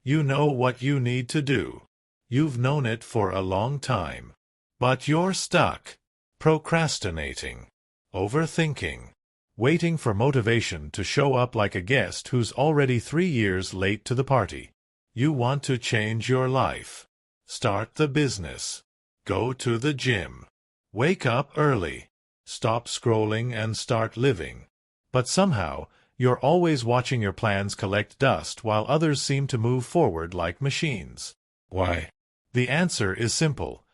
You know what you need to do. You've known it for a long time. But you're stuck. Procrastinating. Overthinking. Waiting for motivation to show up like a guest who's already 3 years late to the party. You want to change your life. Start the business. Go to the gym. Wake up early. Stop scrolling and start living. But somehow, you're always watching your plans collect dust while others seem to move forward like machines. Why? The answer is simple.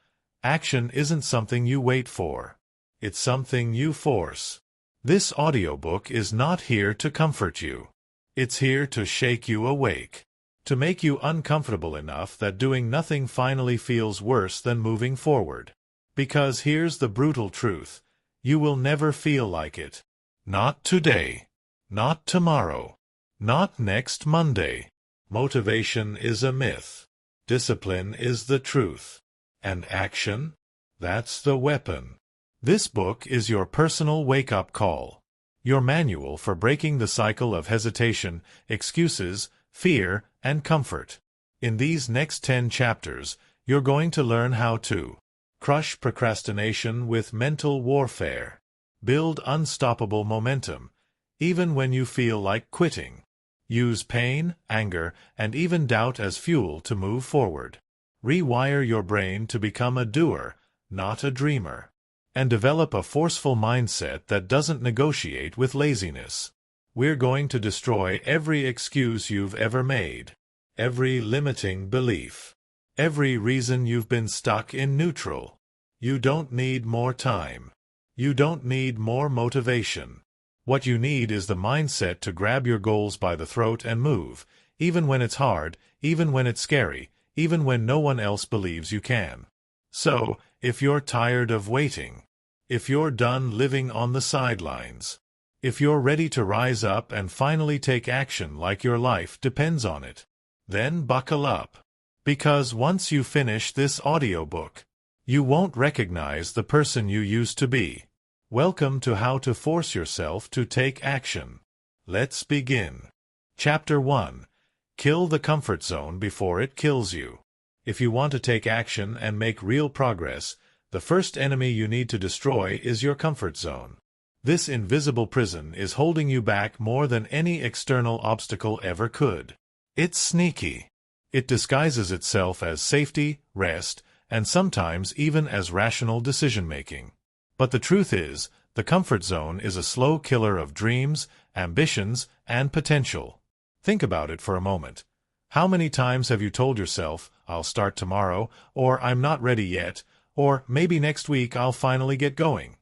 Action isn't something you wait for. It's something you force. This audiobook is not here to comfort you. It's here to shake you awake. To make you uncomfortable enough that doing nothing finally feels worse than moving forward. Because here's the brutal truth. You will never feel like it. Not today. Not tomorrow. Not next Monday. Motivation is a myth. Discipline is the truth. And action? That's the weapon. This book is your personal wake-up call. Your manual for breaking the cycle of hesitation, excuses, fear, and comfort. In these next 10 chapters, you're going to learn how to crush procrastination with mental warfare. Build unstoppable momentum, even when you feel like quitting. Use pain, anger, and even doubt as fuel to move forward. Rewire your brain to become a doer, not a dreamer. And develop a forceful mindset that doesn't negotiate with laziness. We're going to destroy every excuse you've ever made, every limiting belief, every reason you've been stuck in neutral. You don't need more time. You don't need more motivation. What you need is the mindset to grab your goals by the throat and move, even when it's hard, even when it's scary, even when no one else believes you can. So, if you're tired of waiting, if you're done living on the sidelines, if you're ready to rise up and finally take action like your life depends on it, then buckle up. Because once you finish this audiobook, you won't recognize the person you used to be. Welcome to How to Force Yourself to Take Action. Let's begin. Chapter 1. Kill the comfort zone before it kills you. If you want to take action and make real progress, the first enemy you need to destroy is your comfort zone. This invisible prison is holding you back more than any external obstacle ever could. It's sneaky. It disguises itself as safety, rest, and sometimes even as rational decision-making. But the truth is, the comfort zone is a slow killer of dreams, ambitions, and potential. Think about it for a moment. How many times have you told yourself, "I'll start tomorrow," or "I'm not ready yet," or "maybe next week I'll finally get going"?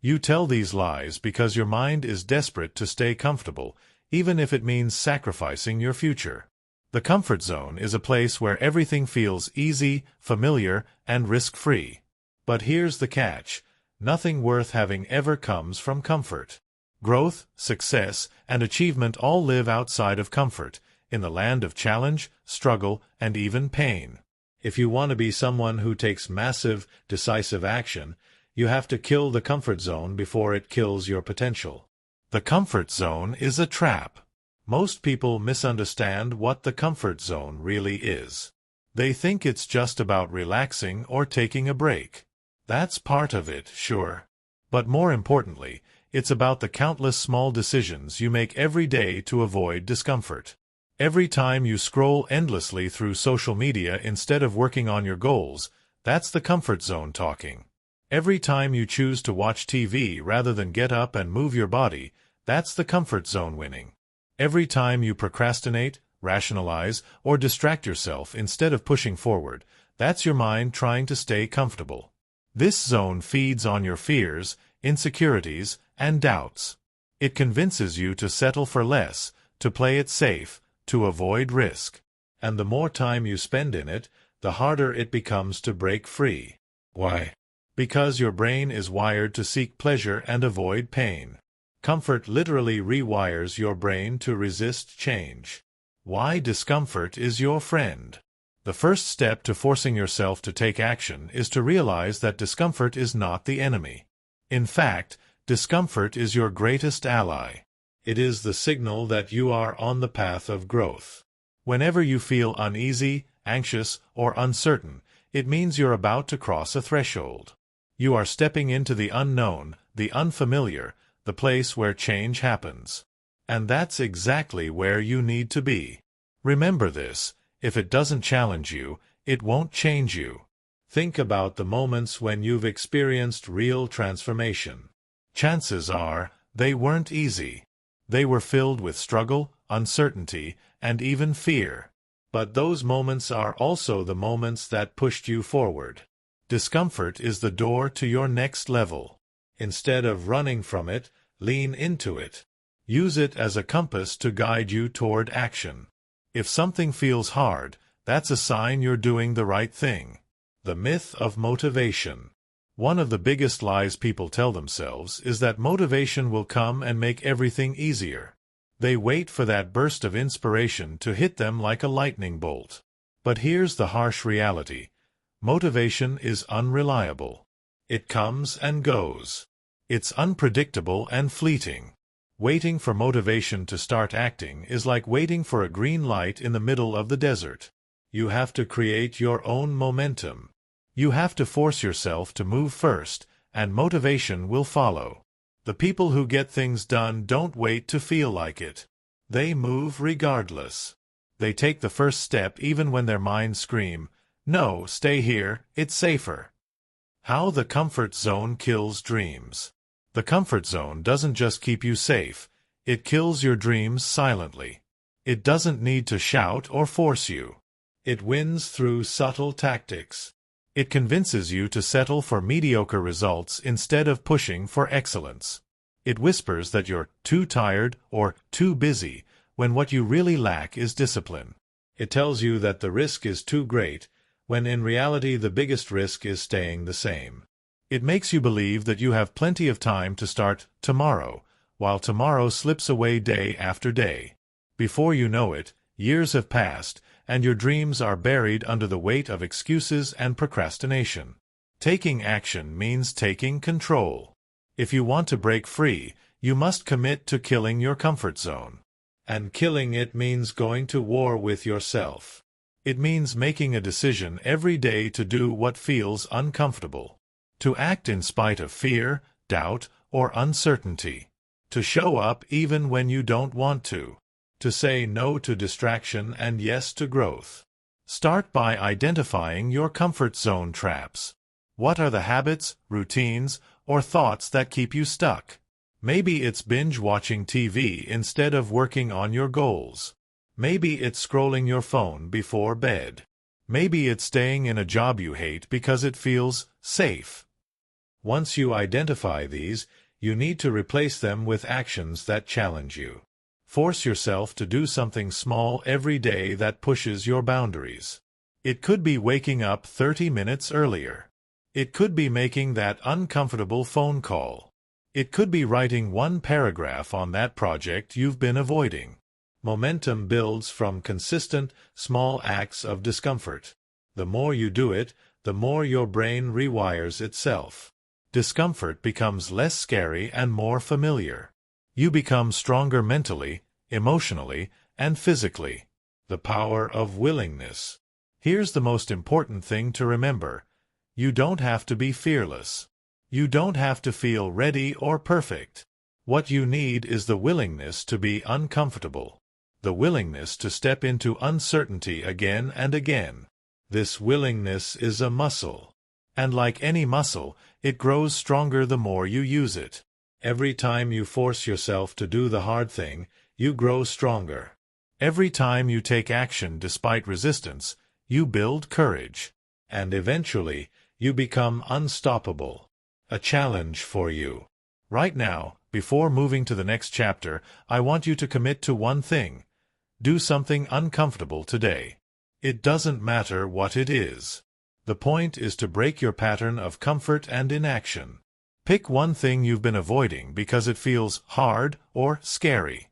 You tell these lies because your mind is desperate to stay comfortable, even if it means sacrificing your future. The comfort zone is a place where everything feels easy, familiar, and risk-free. But here's the catch. Nothing worth having ever comes from comfort. Growth, success, and achievement all live outside of comfort, in the land of challenge, struggle, and even pain. If you want to be someone who takes massive, decisive action, you have to kill the comfort zone before it kills your potential. The comfort zone is a trap. Most people misunderstand what the comfort zone really is. They think it's just about relaxing or taking a break. That's part of it, sure. But more importantly, it's about the countless small decisions you make every day to avoid discomfort. Every time you scroll endlessly through social media instead of working on your goals, that's the comfort zone talking. Every time you choose to watch TV rather than get up and move your body, that's the comfort zone winning. Every time you procrastinate, rationalize, or distract yourself instead of pushing forward, that's your mind trying to stay comfortable. This zone feeds on your fears, insecurities, and doubts. It convinces you to settle for less, to play it safe, to avoid risk. And the more time you spend in it, the harder it becomes to break free. Why? Because your brain is wired to seek pleasure and avoid pain. Comfort literally rewires your brain to resist change. Why discomfort is your friend. The first step to forcing yourself to take action is to realize that discomfort is not the enemy. In fact, discomfort is your greatest ally. It is the signal that you are on the path of growth. Whenever you feel uneasy, anxious, or uncertain, it means you're about to cross a threshold. You are stepping into the unknown, the unfamiliar, the place where change happens. And that's exactly where you need to be. Remember this: if it doesn't challenge you, it won't change you. Think about the moments when you've experienced real transformation. Chances are, they weren't easy. They were filled with struggle, uncertainty, and even fear. But those moments are also the moments that pushed you forward. Discomfort is the door to your next level. Instead of running from it, lean into it. Use it as a compass to guide you toward action. If something feels hard, that's a sign you're doing the right thing. The myth of motivation. One of the biggest lies people tell themselves is that motivation will come and make everything easier. They wait for that burst of inspiration to hit them like a lightning bolt. But here's the harsh reality: motivation is unreliable. It comes and goes. It's unpredictable and fleeting. Waiting for motivation to start acting is like waiting for a green light in the middle of the desert. You have to create your own momentum. You have to force yourself to move first, and motivation will follow. The people who get things done don't wait to feel like it. They move regardless. They take the first step even when their minds scream, "No, stay here, it's safer." How the comfort zone kills dreams. The comfort zone doesn't just keep you safe, it kills your dreams silently. It doesn't need to shout or force you. It wins through subtle tactics. It convinces you to settle for mediocre results instead of pushing for excellence. It whispers that you're too tired or too busy, when what you really lack is discipline. It tells you that the risk is too great, when in reality the biggest risk is staying the same. It makes you believe that you have plenty of time to start tomorrow, while tomorrow slips away day after day. Before you know it, years have passed, and your dreams are buried under the weight of excuses and procrastination. Taking action means taking control. If you want to break free, you must commit to killing your comfort zone. And killing it means going to war with yourself. It means making a decision every day to do what feels uncomfortable. To act in spite of fear, doubt, or uncertainty. To show up even when you don't want to. To say no to distraction and yes to growth. Start by identifying your comfort zone traps. What are the habits, routines, or thoughts that keep you stuck? Maybe it's binge-watching TV instead of working on your goals. Maybe it's scrolling your phone before bed. Maybe it's staying in a job you hate because it feels safe. Once you identify these, you need to replace them with actions that challenge you. Force yourself to do something small every day that pushes your boundaries. It could be waking up 30 minutes earlier. It could be making that uncomfortable phone call. It could be writing one paragraph on that project you've been avoiding. Momentum builds from consistent, small acts of discomfort. The more you do it, the more your brain rewires itself. Discomfort becomes less scary and more familiar. You become stronger mentally, emotionally, and physically. The power of willingness. Here's the most important thing to remember. You don't have to be fearless. You don't have to feel ready or perfect. What you need is the willingness to be uncomfortable. The willingness to step into uncertainty again and again. This willingness is a muscle. And like any muscle, it grows stronger the more you use it. Every time you force yourself to do the hard thing, you grow stronger. Every time you take action despite resistance, you build courage. And eventually, you become unstoppable. A challenge for you. Right now, before moving to the next chapter, I want you to commit to one thing. Do something uncomfortable today. It doesn't matter what it is. The point is to break your pattern of comfort and inaction. Pick one thing you've been avoiding because it feels hard or scary.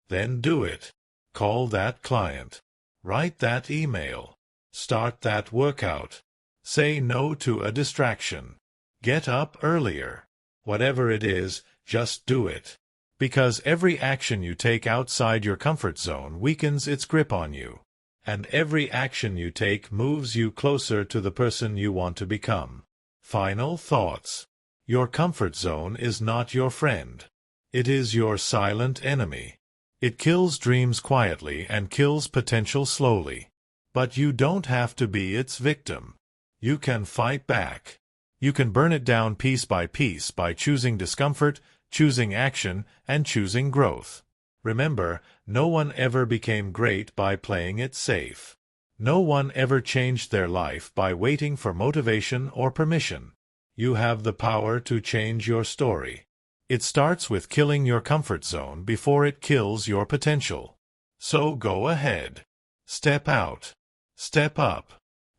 Then do it. Call that client. Write that email. Start that workout. Say no to a distraction. Get up earlier. Whatever it is, just do it. Because every action you take outside your comfort zone weakens its grip on you. And every action you take moves you closer to the person you want to become. Final thoughts. Your comfort zone is not your friend. It is your silent enemy. It kills dreams quietly and kills potential slowly. But you don't have to be its victim. You can fight back. You can burn it down piece by choosing discomfort, choosing action, and choosing growth. Remember, no one ever became great by playing it safe. No one ever changed their life by waiting for motivation or permission. You have the power to change your story. It starts with killing your comfort zone before it kills your potential. So go ahead. Step out. Step up.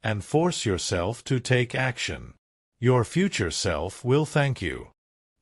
And force yourself to take action. Your future self will thank you.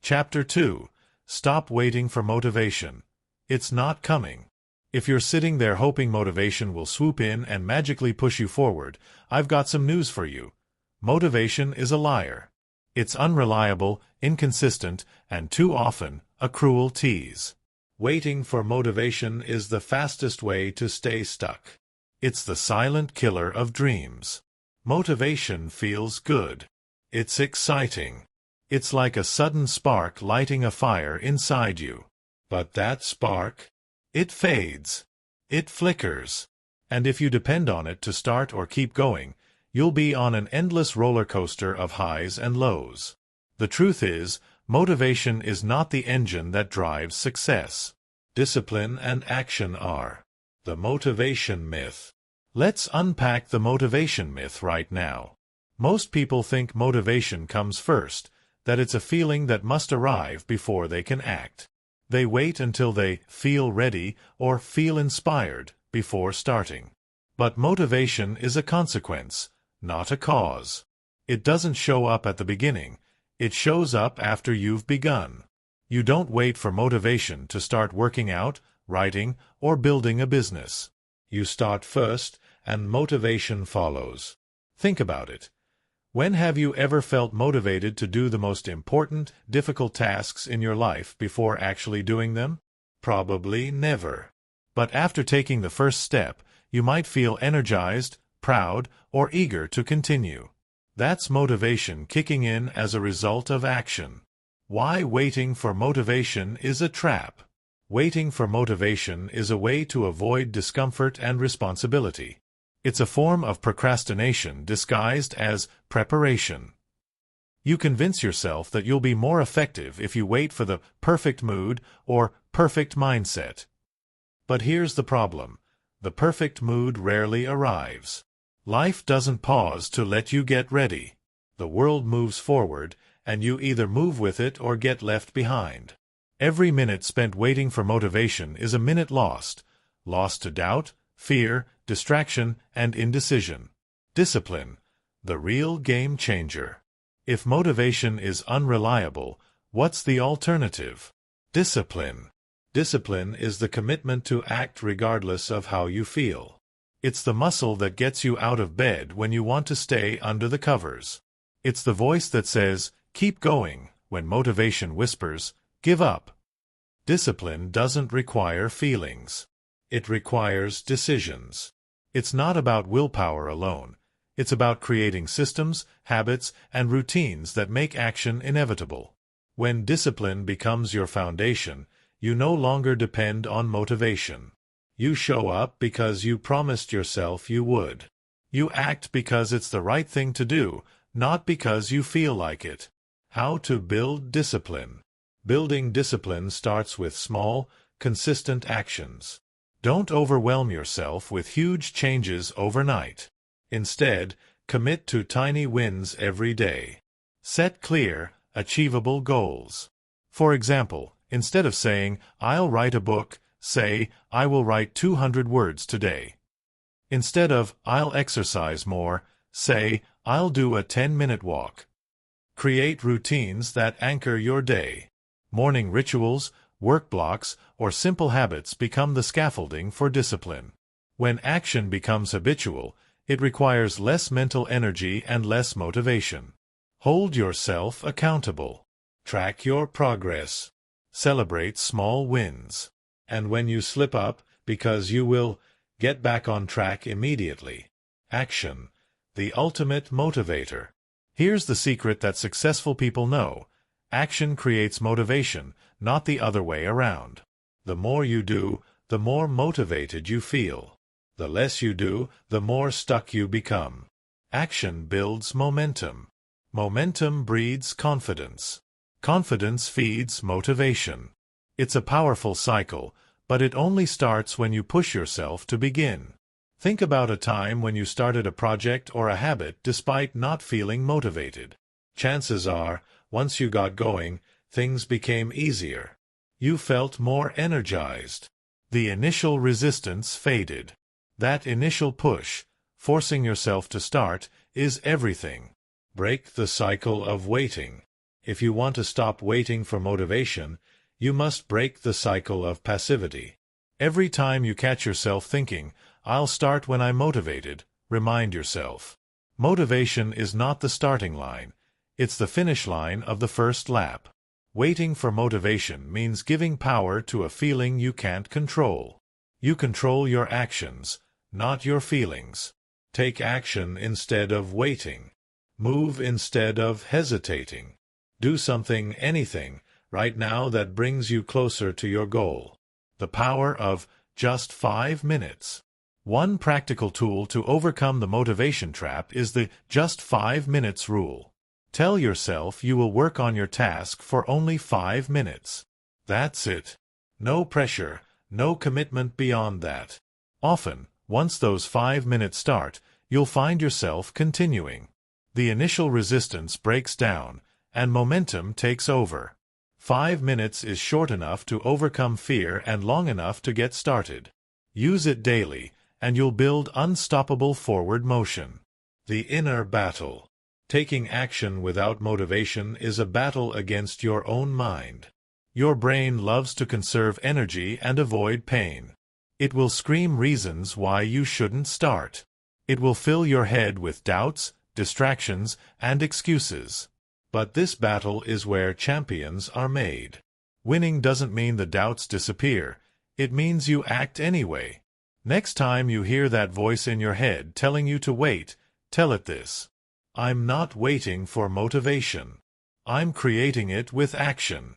Chapter 2. Stop waiting for motivation. It's not coming. If you're sitting there hoping motivation will swoop in and magically push you forward, I've got some news for you. Motivation is a liar. It's unreliable, inconsistent, and too often a cruel tease. Waiting for motivation is the fastest way to stay stuck. It's the silent killer of dreams. Motivation feels good. It's exciting. It's like a sudden spark lighting a fire inside you. But that spark, it fades. It flickers. And if you depend on it to start or keep going, you'll be on an endless roller coaster of highs and lows. The truth is, motivation is not the engine that drives success. Discipline and action are. The motivation myth. Let's unpack the motivation myth right now. Most people think motivation comes first, that it's a feeling that must arrive before they can act. They wait until they feel ready or feel inspired before starting. But motivation is a consequence, not a cause. It doesn't show up at the beginning. It shows up after you've begun. You don't wait for motivation to start working out, writing, or building a business. You start first, and motivation follows. Think about it. When have you ever felt motivated to do the most important, difficult tasks in your life before actually doing them? Probably never. But after taking the first step, you might feel energized, proud, or eager to continue. That's motivation kicking in as a result of action. Why waiting for motivation is a trap. Waiting for motivation is a way to avoid discomfort and responsibility. It's a form of procrastination disguised as preparation. You convince yourself that you'll be more effective if you wait for the perfect mood or perfect mindset. But here's the problem. The perfect mood rarely arrives. Life doesn't pause to let you get ready. The world moves forward, and you either move with it or get left behind. Every minute spent waiting for motivation is a minute lost. Lost to doubt, fear, distraction, and indecision. Discipline, the real game changer. If motivation is unreliable, what's the alternative? Discipline. Discipline is the commitment to act regardless of how you feel. It's the muscle that gets you out of bed when you want to stay under the covers. It's the voice that says, keep going, when motivation whispers, give up. Discipline doesn't require feelings. It requires decisions. It's not about willpower alone. It's about creating systems, habits, and routines that make action inevitable. When discipline becomes your foundation, you no longer depend on motivation. You show up because you promised yourself you would. You act because it's the right thing to do, not because you feel like it. How to build discipline. Building discipline starts with small, consistent actions. Don't overwhelm yourself with huge changes overnight. Instead, commit to tiny wins every day. Set clear, achievable goals. For example, instead of saying, I'll write a book, say, I will write 200 words today. Instead of, I'll exercise more, say, I'll do a 10-minute walk. Create routines that anchor your day. Morning rituals, work blocks, or simple habits become the scaffolding for discipline. When action becomes habitual, it requires less mental energy and less motivation. Hold yourself accountable. Track your progress. Celebrate small wins. And when you slip up, because you will, get back on track immediately. Action, the ultimate motivator. Here's the secret that successful people know. Action creates motivation, not the other way around. The more you do, the more motivated you feel. The less you do, the more stuck you become. Action builds momentum. Momentum breeds confidence. Confidence feeds motivation. It's a powerful cycle, but it only starts when you push yourself to begin. Think about a time when you started a project or a habit despite not feeling motivated. Chances are, once you got going, things became easier. You felt more energized. The initial resistance faded. That initial push, forcing yourself to start, is everything. Break the cycle of waiting. If you want to stop waiting for motivation, you must break the cycle of passivity. Every time you catch yourself thinking, "I'll start when I'm motivated," remind yourself. Motivation is not the starting line. It's the finish line of the first lap. Waiting for motivation means giving power to a feeling you can't control. You control your actions, not your feelings. Take action instead of waiting. Move instead of hesitating. Do something, anything, right now that brings you closer to your goal. The power of just 5 minutes. One practical tool to overcome the motivation trap is the just 5 minutes rule. Tell yourself you will work on your task for only 5 minutes. That's it. No pressure, no commitment beyond that. Often, once those 5 minutes start, you'll find yourself continuing. The initial resistance breaks down, and momentum takes over. 5 minutes is short enough to overcome fear and long enough to get started. Use it daily, and you'll build unstoppable forward motion. The inner battle. Taking action without motivation is a battle against your own mind. Your brain loves to conserve energy and avoid pain. It will scream reasons why you shouldn't start. It will fill your head with doubts, distractions, and excuses. But this battle is where champions are made. Winning doesn't mean the doubts disappear. It means you act anyway. Next time you hear that voice in your head telling you to wait, tell it this: "I'm not waiting for motivation. I'm creating it with action."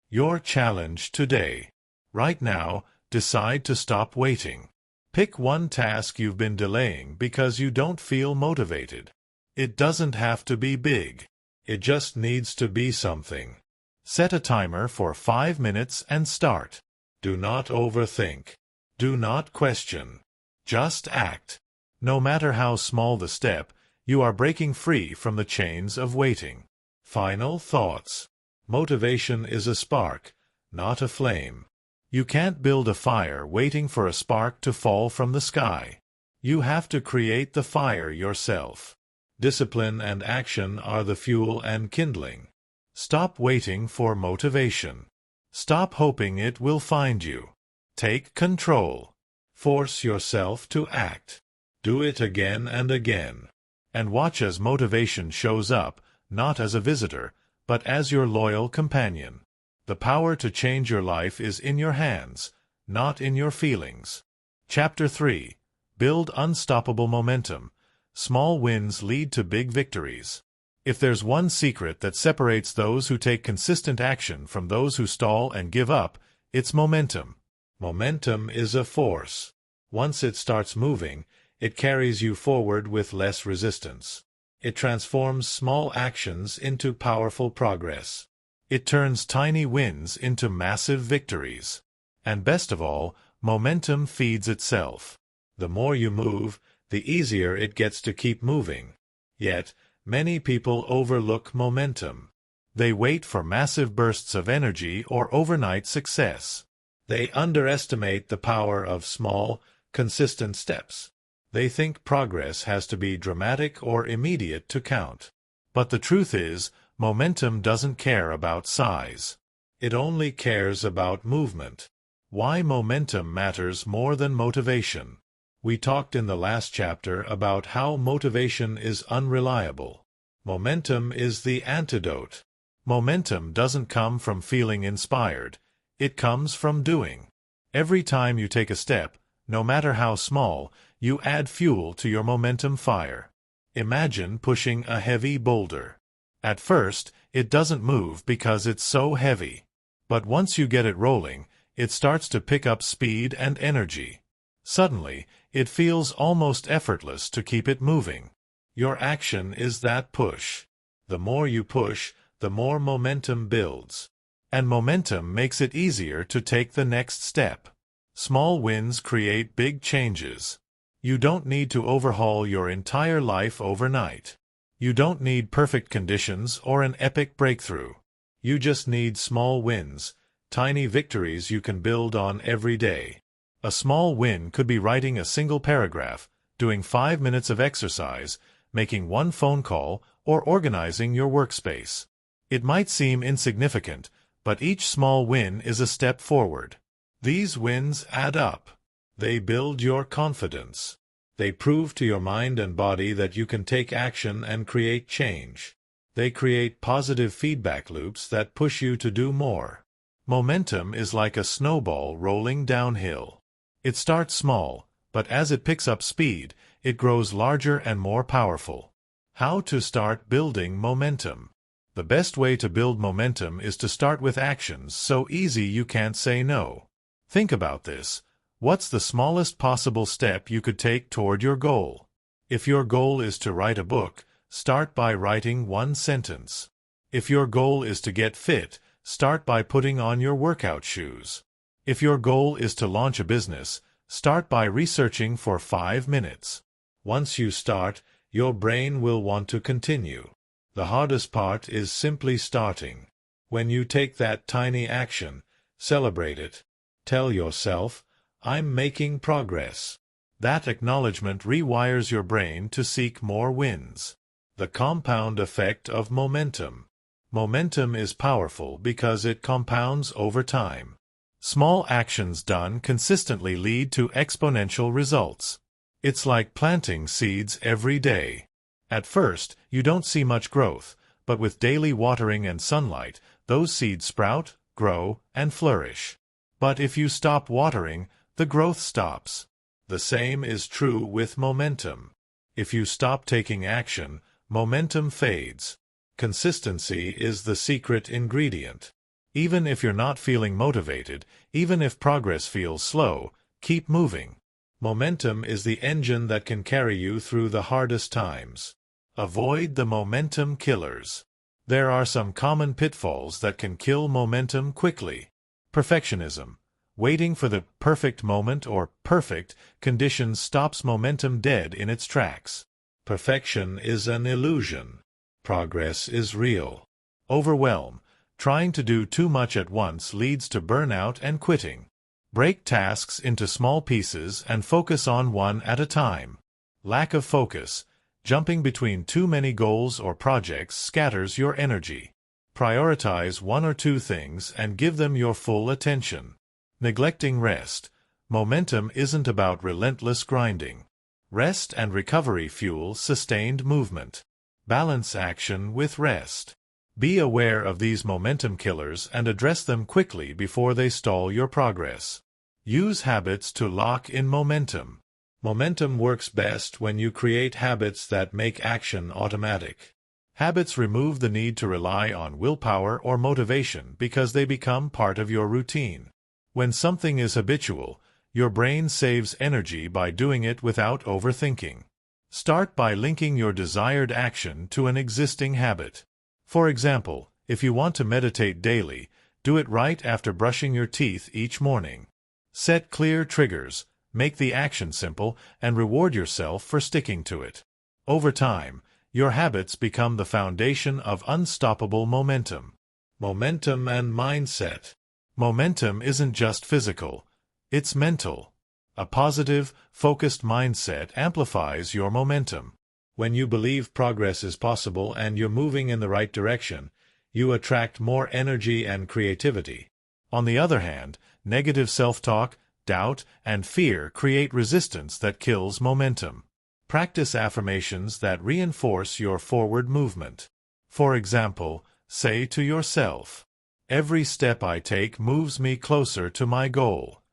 Your challenge today. Right now, decide to stop waiting. Pick one task you've been delaying because you don't feel motivated. It doesn't have to be big. It just needs to be something. Set a timer for 5 minutes and start. Do not overthink. Do not question. Just act. No matter how small the step, you are breaking free from the chains of waiting. Final thoughts. Motivation is a spark, not a flame. You can't build a fire waiting for a spark to fall from the sky. You have to create the fire yourself. Discipline and action are the fuel and kindling. Stop waiting for motivation. Stop hoping it will find you. Take control. Force yourself to act. Do it again and again. And watch as motivation shows up, not as a visitor, but as your loyal companion. The power to change your life is in your hands, not in your feelings. Chapter 3. Build unstoppable momentum. Small wins lead to big victories. If there's one secret that separates those who take consistent action from those who stall and give up, it's momentum. Momentum is a force. Once it starts moving, it carries you forward with less resistance. It transforms small actions into powerful progress. It turns tiny wins into massive victories. And best of all, momentum feeds itself. The more you move, the easier it gets to keep moving. Yet, many people overlook momentum. They wait for massive bursts of energy or overnight success. They underestimate the power of small, consistent steps. They think progress has to be dramatic or immediate to count. But the truth is, momentum doesn't care about size. It only cares about movement. Why momentum matters more than motivation. We talked in the last chapter about how motivation is unreliable. Momentum is the antidote. Momentum doesn't come from feeling inspired. It comes from doing. Every time you take a step, no matter how small, you add fuel to your momentum fire. Imagine pushing a heavy boulder. At first, it doesn't move because it's so heavy. But once you get it rolling, it starts to pick up speed and energy. Suddenly, it feels almost effortless to keep it moving. Your action is that push. The more you push, the more momentum builds. And momentum makes it easier to take the next step. Small wins create big changes. You don't need to overhaul your entire life overnight. You don't need perfect conditions or an epic breakthrough. You just need small wins, tiny victories you can build on every day. A small win could be writing a single paragraph, doing 5 minutes of exercise, making one phone call, or organizing your workspace. It might seem insignificant, but each small win is a step forward. These wins add up. They build your confidence. They prove to your mind and body that you can take action and create change. They create positive feedback loops that push you to do more. Momentum is like a snowball rolling downhill. It starts small, but as it picks up speed, it grows larger and more powerful. How to start building momentum? The best way to build momentum is to start with actions so easy you can't say no. Think about this. What's the smallest possible step you could take toward your goal? If your goal is to write a book, start by writing one sentence. If your goal is to get fit, start by putting on your workout shoes. If your goal is to launch a business, start by researching for 5 minutes. Once you start, your brain will want to continue. The hardest part is simply starting. When you take that tiny action, celebrate it. Tell yourself, I'm making progress. That acknowledgement rewires your brain to seek more wins. The compound effect of momentum. Momentum is powerful because it compounds over time. Small actions done consistently lead to exponential results. It's like planting seeds every day. At first, you don't see much growth, but with daily watering and sunlight, those seeds sprout, grow, and flourish. But if you stop watering, the growth stops. The same is true with momentum. If you stop taking action, momentum fades. Consistency is the secret ingredient. Even if you're not feeling motivated, even if progress feels slow, keep moving. Momentum is the engine that can carry you through the hardest times. Avoid the momentum killers. There are some common pitfalls that can kill momentum quickly. Perfectionism. Waiting for the perfect moment or perfect conditions stops momentum dead in its tracks. Perfection is an illusion. Progress is real. Overwhelm. Trying to do too much at once leads to burnout and quitting. Break tasks into small pieces and focus on one at a time. Lack of focus. Jumping between too many goals or projects scatters your energy. Prioritize one or two things and give them your full attention. Neglecting rest. Momentum isn't about relentless grinding. Rest and recovery fuel sustained movement. Balance action with rest. Be aware of these momentum killers and address them quickly before they stall your progress. Use habits to lock in momentum. Momentum works best when you create habits that make action automatic. Habits remove the need to rely on willpower or motivation because they become part of your routine. When something is habitual, your brain saves energy by doing it without overthinking. Start by linking your desired action to an existing habit. For example, if you want to meditate daily, do it right after brushing your teeth each morning. Set clear triggers, make the action simple, and reward yourself for sticking to it. Over time, your habits become the foundation of unstoppable momentum. Momentum and mindset. Momentum isn't just physical, it's mental. A positive, focused mindset amplifies your momentum. When you believe progress is possible and you're moving in the right direction, you attract more energy and creativity. On the other hand, negative self-talk, doubt, and fear create resistance that kills momentum. Practice affirmations that reinforce your forward movement. For example, Say to yourself, every step I take moves me closer to my goal.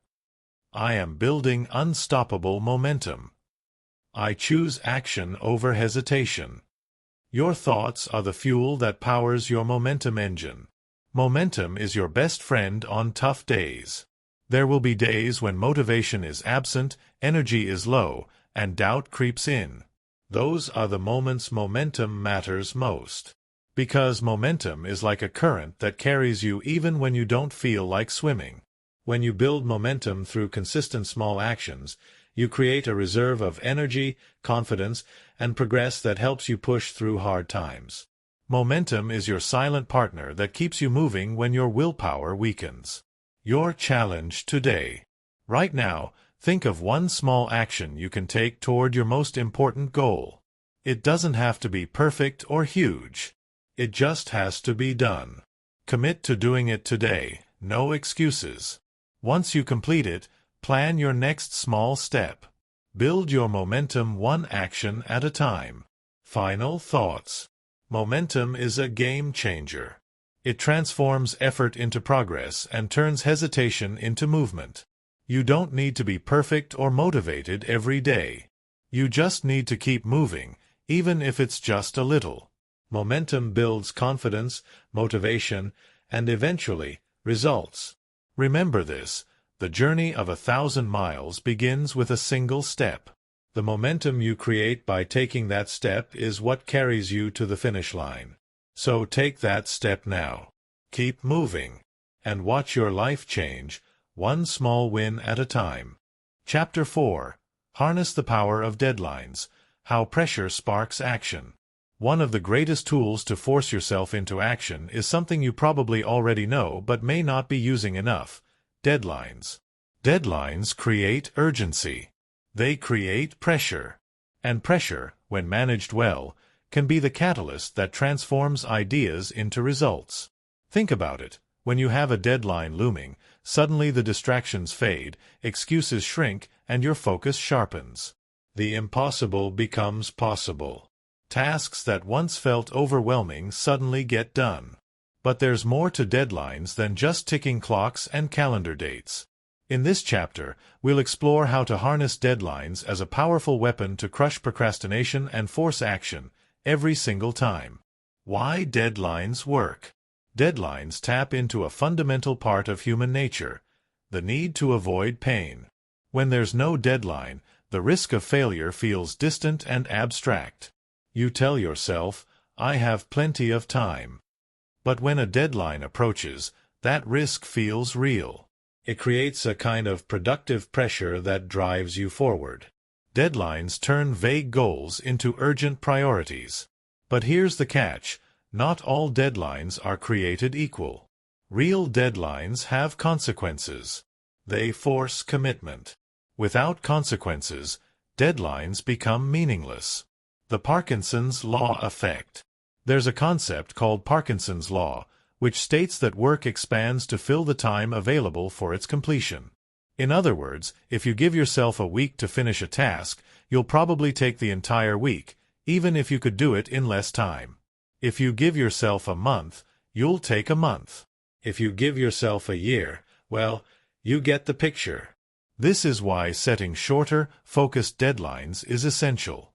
I am building unstoppable momentum. I choose action over hesitation. Your thoughts are the fuel that powers your momentum engine. Momentum is your best friend on tough days. There will be days when motivation is absent, energy is low, and doubt creeps in. Those are the moments momentum matters most. Because momentum is like a current that carries you even when you don't feel like swimming. When you build momentum through consistent small actions, you create a reserve of energy, confidence, and progress that helps you push through hard times. Momentum is your silent partner that keeps you moving when your willpower weakens. Your challenge today. Right now, think of one small action you can take toward your most important goal. It doesn't have to be perfect or huge. It just has to be done. Commit to doing it today, no excuses. Once you complete it, plan your next small step. Build your momentum one action at a time. Final thoughts. Momentum is a game changer. It transforms effort into progress and turns hesitation into movement. You don't need to be perfect or motivated every day. You just need to keep moving, even if it's just a little. Momentum builds confidence, motivation, and eventually, results. Remember this, the journey of 1,000 miles begins with a single step. The momentum you create by taking that step is what carries you to the finish line. So take that step now. Keep moving. And watch your life change, one small win at a time. Chapter 4. Harness the Power of Deadlines. How Pressure Sparks Action. One of the greatest tools to force yourself into action is something you probably already know but may not be using enough. Deadlines. Deadlines create urgency. They create pressure. And pressure, when managed well, can be the catalyst that transforms ideas into results. Think about it. When you have a deadline looming, suddenly the distractions fade, excuses shrink, and your focus sharpens. The impossible becomes possible. Tasks that once felt overwhelming suddenly get done. But there's more to deadlines than just ticking clocks and calendar dates. In this chapter, we'll explore how to harness deadlines as a powerful weapon to crush procrastination and force action every single time. Why deadlines work. Deadlines tap into a fundamental part of human nature, the need to avoid pain. When there's no deadline, the risk of failure feels distant and abstract. You tell yourself, I have plenty of time. But when a deadline approaches, that risk feels real. It creates a kind of productive pressure that drives you forward. Deadlines turn vague goals into urgent priorities. But here's the catch. Not all deadlines are created equal. Real deadlines have consequences. They force commitment. Without consequences, deadlines become meaningless. The Parkinson's Law effect. There's a concept called Parkinson's Law, which states that work expands to fill the time available for its completion. In other words, if you give yourself a week to finish a task, you'll probably take the entire week, even if you could do it in less time. If you give yourself a month, you'll take a month. If you give yourself a year, well, you get the picture. This is why setting shorter, focused deadlines is essential.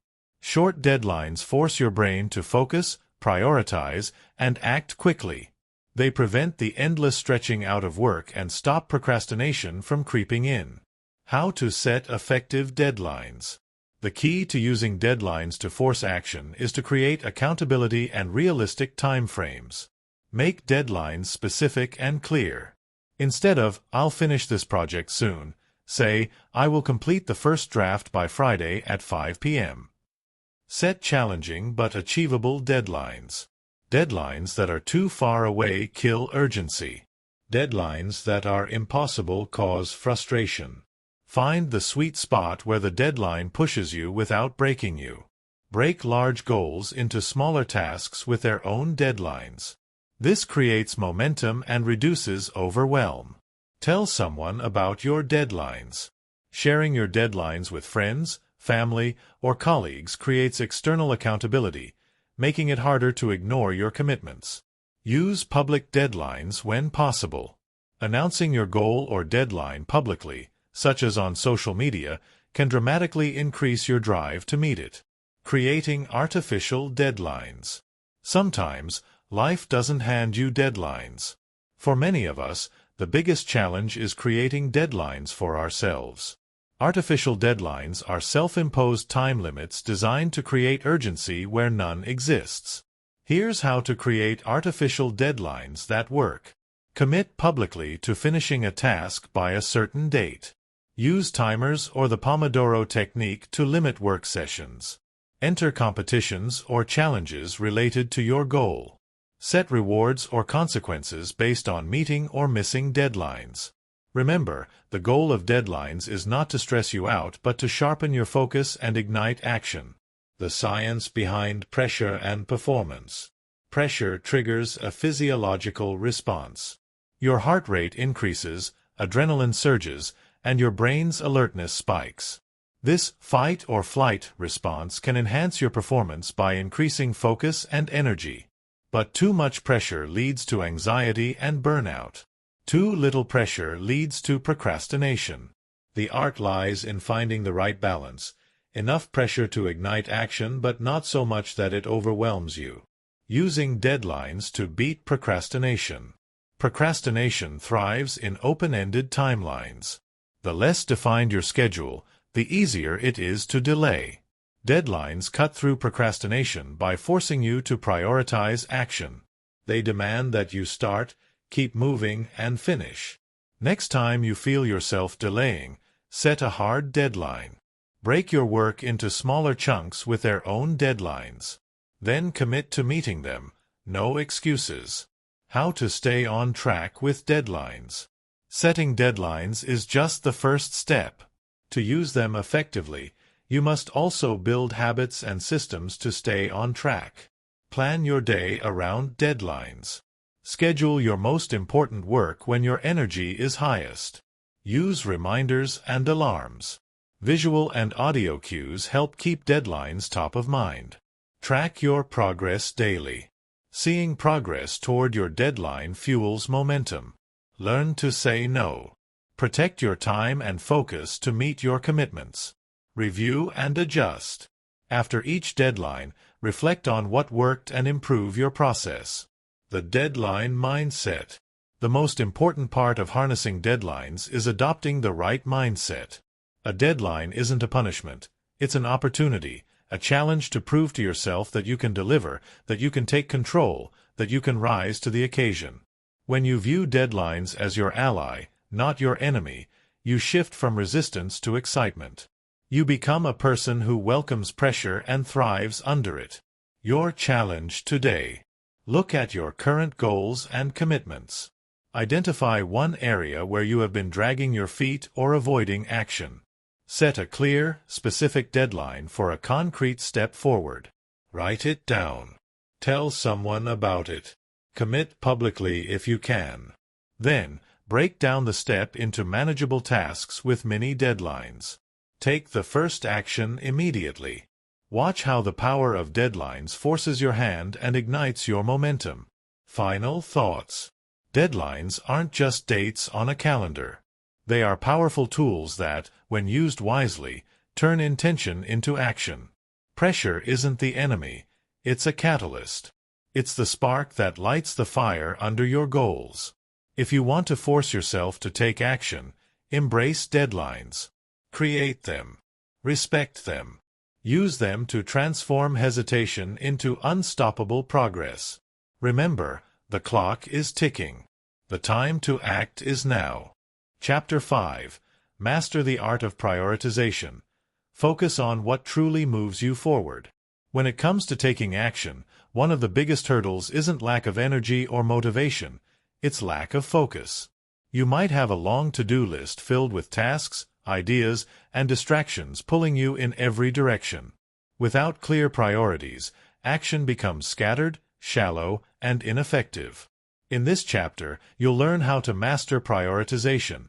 Short deadlines force your brain to focus, prioritize, and act quickly. They prevent the endless stretching out of work and stop procrastination from creeping in. How to set effective deadlines. The key to using deadlines to force action is to create accountability and realistic time frames. Make deadlines specific and clear. Instead of, I'll finish this project soon, say, I will complete the first draft by Friday at 5 p.m. Set challenging but achievable deadlines. Deadlines that are too far away kill urgency. Deadlines that are impossible cause frustration. Find the sweet spot where the deadline pushes you without breaking you. Break large goals into smaller tasks with their own deadlines. This creates momentum and reduces overwhelm. Tell someone about your deadlines. Sharing your deadlines with friends, family, or colleagues creates external accountability, making it harder to ignore your commitments. Use public deadlines when possible. Announcing your goal or deadline publicly, such as on social media, can dramatically increase your drive to meet it. Creating artificial deadlines. Sometimes, life doesn't hand you deadlines. For many of us, the biggest challenge is creating deadlines for ourselves. Artificial deadlines are self-imposed time limits designed to create urgency where none exists. Here's how to create artificial deadlines that work. Commit publicly to finishing a task by a certain date. Use timers or the Pomodoro technique to limit work sessions. Enter competitions or challenges related to your goal. Set rewards or consequences based on meeting or missing deadlines. Remember, the goal of deadlines is not to stress you out but to sharpen your focus and ignite action. The science behind pressure and performance. Pressure triggers a physiological response. Your heart rate increases, adrenaline surges, and your brain's alertness spikes. This fight or flight response can enhance your performance by increasing focus and energy. But too much pressure leads to anxiety and burnout. Too little pressure leads to procrastination. The art lies in finding the right balance. Enough pressure to ignite action but not so much that it overwhelms you. Using deadlines to beat procrastination. Procrastination thrives in open-ended timelines. The less defined your schedule, the easier it is to delay. Deadlines cut through procrastination by forcing you to prioritize action. They demand that you start, keep moving, and finish. Next time you feel yourself delaying, set a hard deadline. Break your work into smaller chunks with their own deadlines. Then commit to meeting them. No excuses. How to stay on track with deadlines. Setting deadlines is just the first step. To use them effectively, you must also build habits and systems to stay on track. Plan your day around deadlines. Schedule your most important work when your energy is highest. Use reminders and alarms. Visual and audio cues help keep deadlines top of mind. Track your progress daily. Seeing progress toward your deadline fuels momentum. Learn to say no. Protect your time and focus to meet your commitments. Review and adjust. After each deadline, reflect on what worked and improve your process. The deadline mindset. The most important part of harnessing deadlines is adopting the right mindset. A deadline isn't a punishment. It's an opportunity, a challenge to prove to yourself that you can deliver, that you can take control, that you can rise to the occasion. When you view deadlines as your ally, not your enemy, you shift from resistance to excitement. You become a person who welcomes pressure and thrives under it. Your challenge today. Look at your current goals and commitments. Identify one area where you have been dragging your feet or avoiding action. Set a clear, specific deadline for a concrete step forward. Write it down. Tell someone about it. Commit publicly if you can. Then, break down the step into manageable tasks with mini deadlines. Take the first action immediately. Watch how the power of deadlines forces your hand and ignites your momentum. Final thoughts. Deadlines aren't just dates on a calendar. They are powerful tools that, when used wisely, turn intention into action. Pressure isn't the enemy. It's a catalyst. It's the spark that lights the fire under your goals. If you want to force yourself to take action, embrace deadlines. Create them. Respect them. Use them to transform hesitation into unstoppable progress. Remember, the clock is ticking. The time to act is now. Chapter 5. Master the Art of Prioritization. Focus on what truly moves you forward. When it comes to taking action, one of the biggest hurdles isn't lack of energy or motivation, it's lack of focus. You might have a long to-do list filled with tasks, ideas, and distractions pulling you in every direction. Without clear priorities, action becomes scattered, shallow, and ineffective. In this chapter, you'll learn how to master prioritization,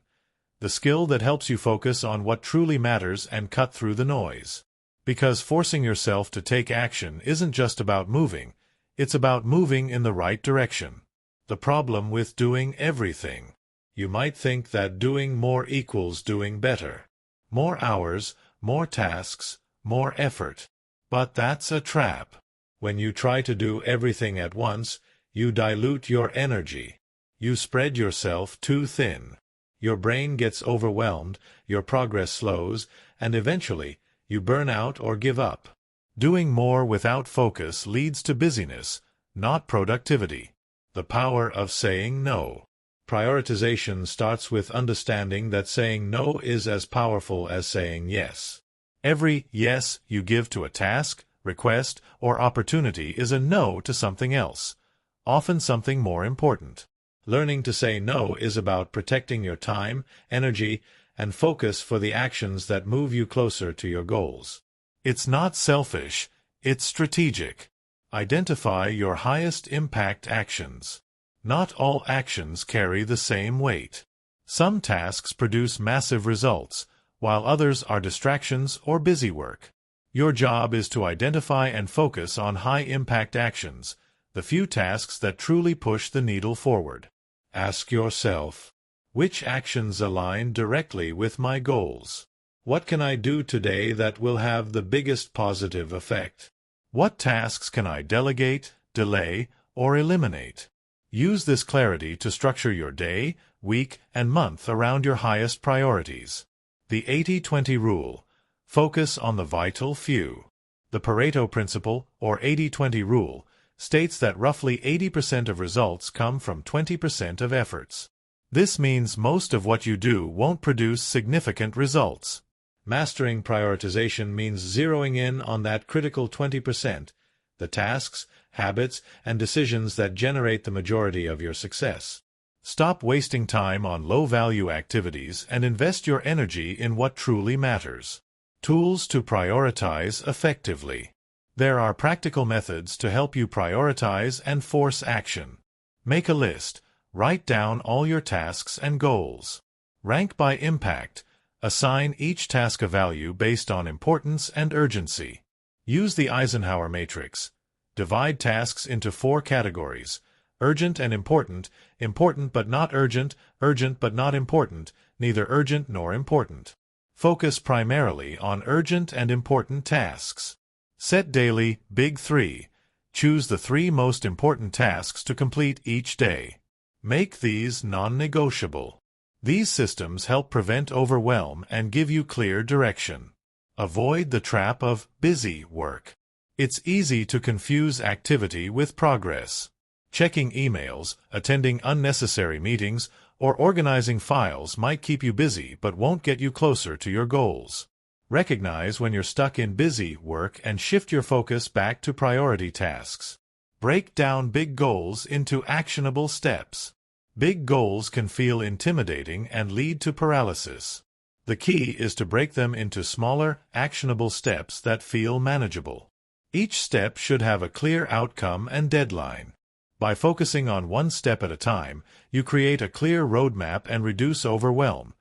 the skill that helps you focus on what truly matters and cut through the noise. Because forcing yourself to take action isn't just about moving, it's about moving in the right direction. The problem with doing everything. You might think that doing more equals doing better. More hours, more tasks, more effort. But that's a trap. When you try to do everything at once, you dilute your energy. You spread yourself too thin. Your brain gets overwhelmed, your progress slows, and eventually, you burn out or give up. Doing more without focus leads to busyness, not productivity. The power of saying no. Prioritization starts with understanding that saying no is as powerful as saying yes. Every yes you give to a task, request, or opportunity is a no to something else, often something more important. Learning to say no is about protecting your time, energy, and focus for the actions that move you closer to your goals. It's not selfish, it's strategic. Identify your highest impact actions. Not all actions carry the same weight. Some tasks produce massive results, while others are distractions or busy work. Your job is to identify and focus on high-impact actions, the few tasks that truly push the needle forward. Ask yourself, which actions align directly with my goals? What can I do today that will have the biggest positive effect? What tasks can I delegate, delay, or eliminate? Use this clarity to structure your day, week, and month around your highest priorities. The 80-20 rule. Focus on the vital few. The Pareto principle, or 80-20 rule, states that roughly 80% of results come from 20% of efforts. This means most of what you do won't produce significant results. Mastering prioritization means zeroing in on that critical 20%, the tasks, habits, and decisions that generate the majority of your success. Stop wasting time on low-value activities and invest your energy in what truly matters. Tools to prioritize effectively. There are practical methods to help you prioritize and force action. Make a list. Write down all your tasks and goals. Rank by impact. Assign each task a value based on importance and urgency. Use the Eisenhower matrix. Divide tasks into 4 categories: urgent and important, important but not urgent, urgent but not important, neither urgent nor important. Focus primarily on urgent and important tasks. Set daily Big 3. Choose the 3 most important tasks to complete each day. Make these non-negotiable. These systems help prevent overwhelm and give you clear direction. Avoid the trap of busy work. It's easy to confuse activity with progress. Checking emails, attending unnecessary meetings, or organizing files might keep you busy but won't get you closer to your goals. Recognize when you're stuck in busy work and shift your focus back to priority tasks. Break down big goals into actionable steps. Big goals can feel intimidating and lead to paralysis. The key is to break them into smaller, actionable steps that feel manageable. Each step should have a clear outcome and deadline. By focusing on one step at a time, you create a clear roadmap and reduce overwhelm,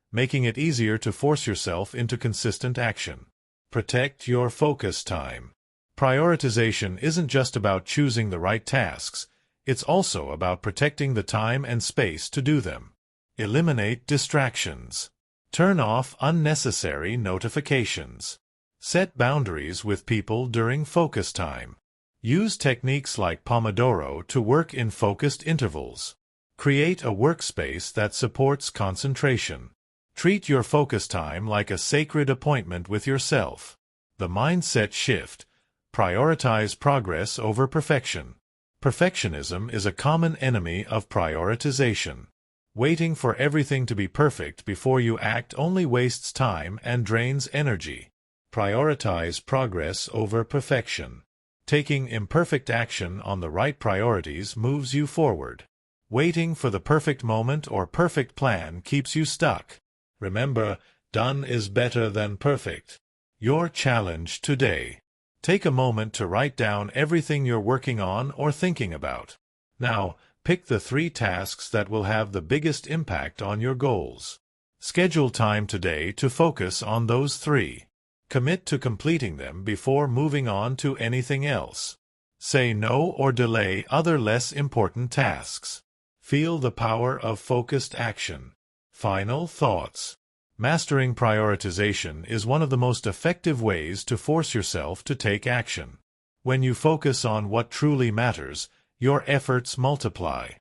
making it easier to force yourself into consistent action. Protect your focus time. Prioritization isn't just about choosing the right tasks, it's also about protecting the time and space to do them. Eliminate distractions. Turn off unnecessary notifications. Set boundaries with people during focus time. Use techniques like Pomodoro to work in focused intervals. Create a workspace that supports concentration. Treat your focus time like a sacred appointment with yourself. The mindset shift. Prioritize progress over perfection. Perfectionism is a common enemy of prioritization. Waiting for everything to be perfect before you act only wastes time and drains energy. Prioritize progress over perfection. Taking imperfect action on the right priorities moves you forward. Waiting for the perfect moment or perfect plan keeps you stuck. Remember, done is better than perfect. Your challenge today. Take a moment to write down everything you're working on or thinking about. Now, pick the 3 tasks that will have the biggest impact on your goals. Schedule time today to focus on those 3. Commit to completing them before moving on to anything else. Say no or delay other less important tasks. Feel the power of focused action. Final thoughts. Mastering prioritization is one of the most effective ways to force yourself to take action. When you focus on what truly matters, your efforts multiply.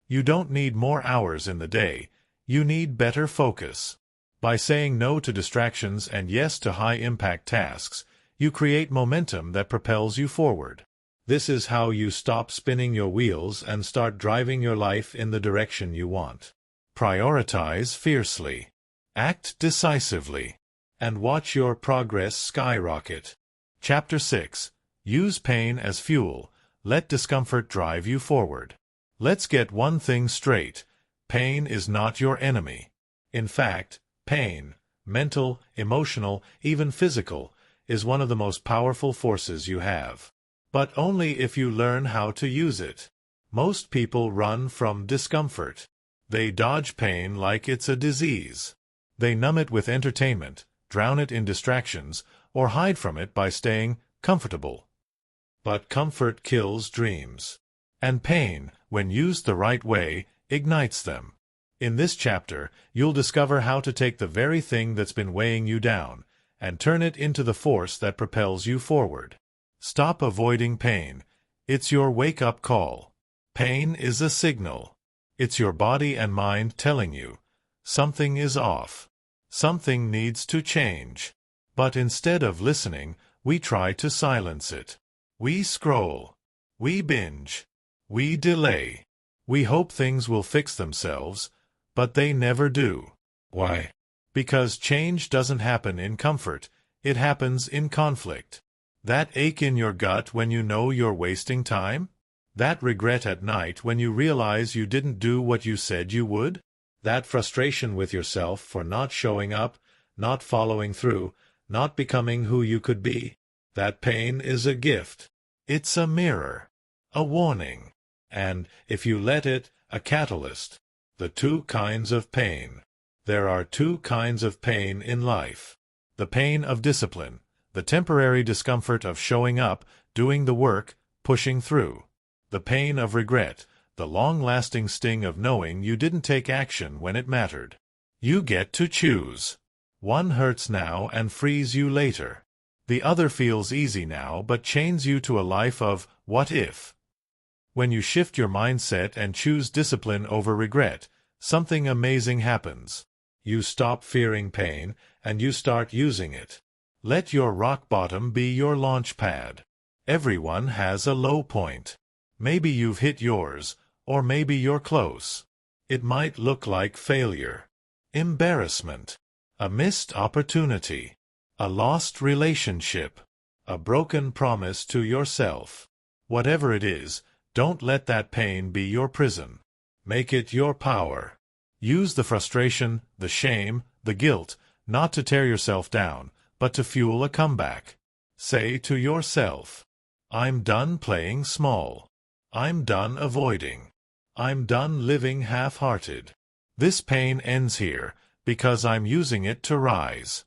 You don't need more hours in the day, you need better focus. By saying no to distractions and yes to high-impact tasks, you create momentum that propels you forward. This is how you stop spinning your wheels and start driving your life in the direction you want. Prioritize fiercely. Act decisively. And watch your progress skyrocket. Chapter 6. Use pain as fuel. Let discomfort drive you forward. Let's get one thing straight. Pain is not your enemy. In fact, pain, mental, emotional, even physical, is one of the most powerful forces you have. But only if you learn how to use it. Most people run from discomfort. They dodge pain like it's a disease. They numb it with entertainment, drown it in distractions, or hide from it by staying comfortable. But comfort kills dreams. And pain, when used the right way, ignites them. In this chapter, you'll discover how to take the very thing that's been weighing you down and turn it into the force that propels you forward. Stop avoiding pain. It's your wake-up call. Pain is a signal. It's your body and mind telling you, something is off. Something needs to change. But instead of listening, we try to silence it. We scroll. We binge. We delay. We hope things will fix themselves, but they never do. Why? Because change doesn't happen in comfort, it happens in conflict. That ache in your gut when you know you're wasting time? That regret at night when you realize you didn't do what you said you would? That frustration with yourself for not showing up, not following through, not becoming who you could be? That pain is a gift. It's a mirror, a warning, and, if you let it, a catalyst. The two kinds of pain. There are two kinds of pain in life. The pain of discipline. The temporary discomfort of showing up, doing the work, pushing through. The pain of regret, the long-lasting sting of knowing you didn't take action when it mattered. You get to choose. One hurts now and frees you later. The other feels easy now but chains you to a life of what if. When you shift your mindset and choose discipline over regret, something amazing happens. You stop fearing pain, and you start using it. Let your rock bottom be your launch pad. Everyone has a low point. Maybe you've hit yours, or maybe you're close. It might look like failure, embarrassment, a missed opportunity, a lost relationship, a broken promise to yourself. Whatever it is, don't let that pain be your prison. Make it your power. Use the frustration, the shame, the guilt, not to tear yourself down, but to fuel a comeback. Say to yourself, I'm done playing small. I'm done avoiding. I'm done living half-hearted. This pain ends here, because I'm using it to rise.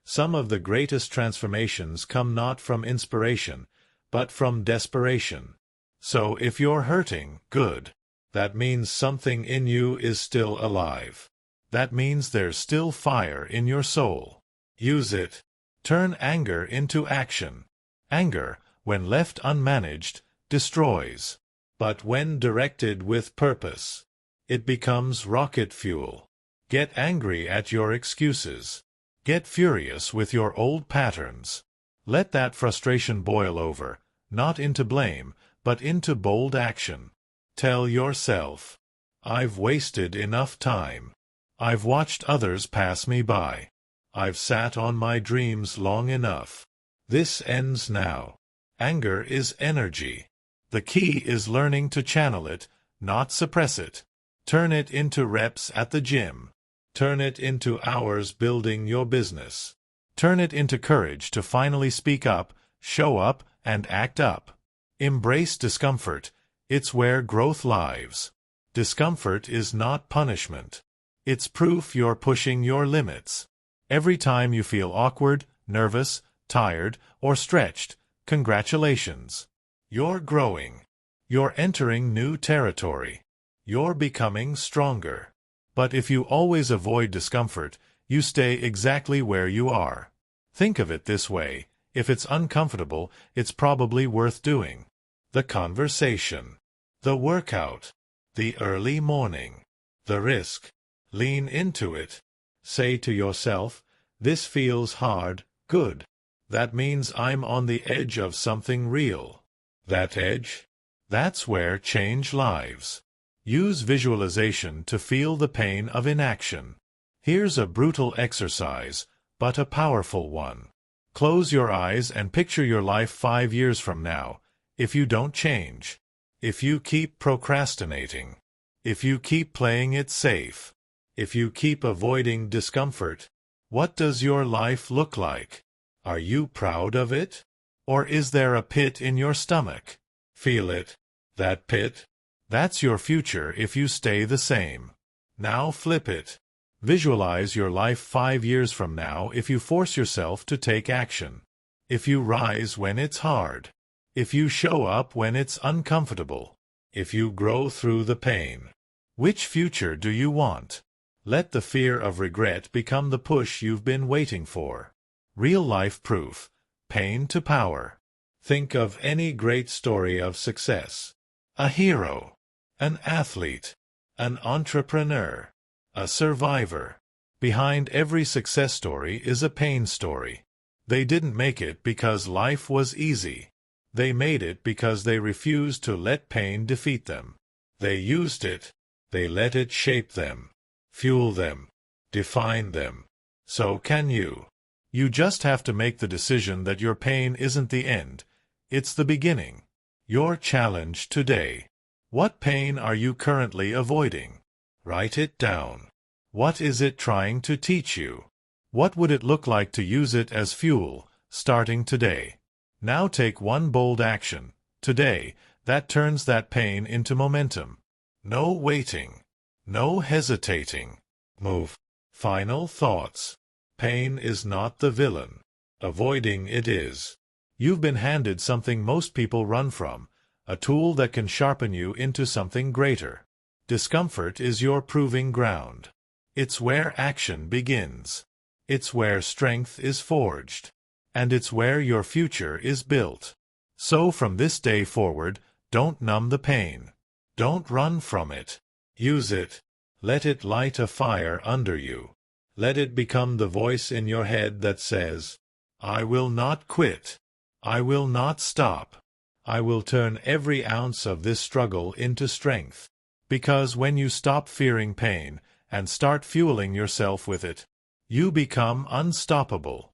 Some of the greatest transformations come not from inspiration, but from desperation. So if you're hurting, good. That means something in you is still alive. That means there's still fire in your soul. Use it. Turn anger into action. Anger, when left unmanaged, destroys. But when directed with purpose, it becomes rocket fuel. Get angry at your excuses. Get furious with your old patterns. Let that frustration boil over, not into blame, but into bold action. Tell yourself, I've wasted enough time. I've watched others pass me by. I've sat on my dreams long enough. This ends now. Anger is energy. The key is learning to channel it, not suppress it. Turn it into reps at the gym. Turn it into hours building your business. Turn it into courage to finally speak up, show up, and act up. Embrace discomfort. It's where growth lives. Discomfort is not punishment. It's proof you're pushing your limits. Every time you feel awkward, nervous, tired, or stretched, congratulations. You're growing. You're entering new territory. you're becoming stronger. But if you always avoid discomfort, you stay exactly where you are. Think of it this way: if it's uncomfortable, it's probably worth doing. The conversation, the workout, the early morning, the risk. Lean into it. Say to yourself, "This feels hard, good. That means I'm on the edge of something real." That edge? That's where change lives. Use visualization to feel the pain of inaction. Here's a brutal exercise, but a powerful one. Close your eyes and picture your life 5 years from now. If you don't change, if you keep procrastinating, if you keep playing it safe, if you keep avoiding discomfort, what does your life look like? Are you proud of it? Or is there a pit in your stomach? Feel it. That pit? That's your future if you stay the same. Now flip it. Visualize your life 5 years from now if you force yourself to take action. If you rise when it's hard. If you show up when it's uncomfortable. If you grow through the pain. Which future do you want? Let the fear of regret become the push you've been waiting for. Real-life proof. Pain to power. Think of any great story of success. A hero. An athlete. An entrepreneur. A survivor. Behind every success story is a pain story. They didn't make it because life was easy. They made it because they refused to let pain defeat them. They used it. They let it shape them, fuel them, define them. So can you. You just have to make the decision that your pain isn't the end. It's the beginning. Your challenge today. What pain are you currently avoiding? Write it down. What is it trying to teach you? What would it look like to use it as fuel, starting today? Now take one bold action, today, that turns that pain into momentum. No waiting. No hesitating. Move. Final thoughts. Pain is not the villain. Avoiding it is. You've been handed something most people run from, a tool that can sharpen you into something greater. Discomfort is your proving ground. It's where action begins. It's where strength is forged. And it's where your future is built. So from this day forward, don't numb the pain. Don't run from it. Use it. Let it light a fire under you. Let it become the voice in your head that says, "I will not quit. I will not stop. I will turn every ounce of this struggle into strength." Because when you stop fearing pain and start fueling yourself with it, you become unstoppable.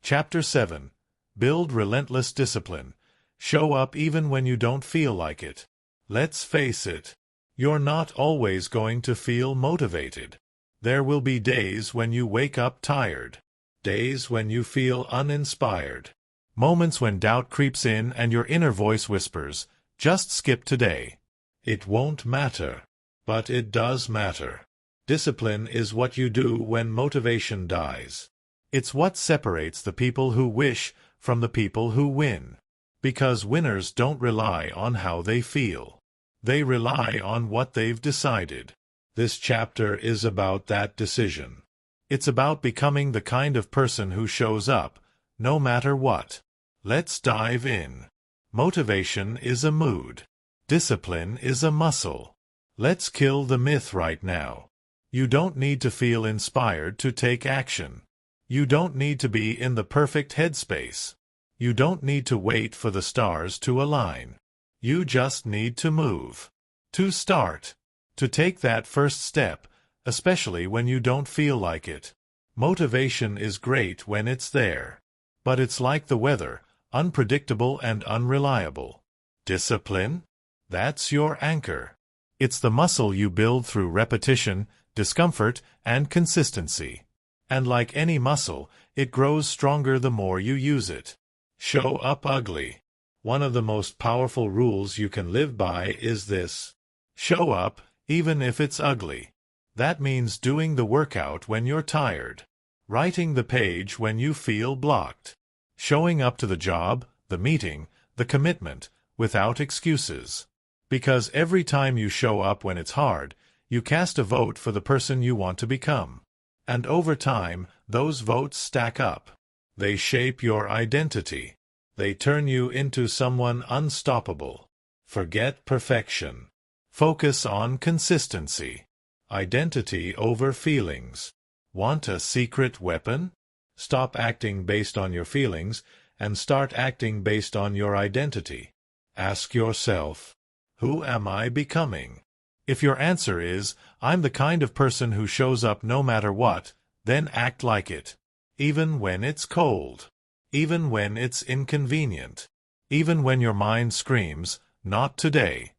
Chapter 7. Build relentless discipline. Show up even when you don't feel like it. Let's face it. You're not always going to feel motivated. There will be days when you wake up tired. Days when you feel uninspired. Moments when doubt creeps in and your inner voice whispers, "Just skip today." It won't matter. But it does matter. Discipline is what you do when motivation dies. It's what separates the people who wish from the people who win. Because winners don't rely on how they feel. They rely on what they've decided. This chapter is about that decision. It's about becoming the kind of person who shows up, no matter what. Let's dive in. Motivation is a mood. Discipline is a muscle. Let's kill the myth right now. You don't need to feel inspired to take action. You don't need to be in the perfect headspace. You don't need to wait for the stars to align. You just need to move. To start. To take that first step, especially when you don't feel like it. Motivation is great when it's there. But it's like the weather, unpredictable and unreliable. Discipline? That's your anchor. It's the muscle you build through repetition, discomfort, and consistency. And like any muscle, it grows stronger the more you use it. Show up ugly. One of the most powerful rules you can live by is this. Show up, even if it's ugly. That means doing the workout when you're tired. Writing the page when you feel blocked. Showing up to the job, the meeting, the commitment, without excuses. Because every time you show up when it's hard, you cast a vote for the person you want to become. And over time, those votes stack up. They shape your identity. They turn you into someone unstoppable. Forget perfection. Focus on consistency. Identity over feelings. Want a secret weapon? Stop acting based on your feelings and start acting based on your identity. Ask yourself, who am I becoming? If your answer is, I'm the kind of person who shows up no matter what, then act like it. Even when it's cold. Even when it's inconvenient. Even when your mind screams, not today.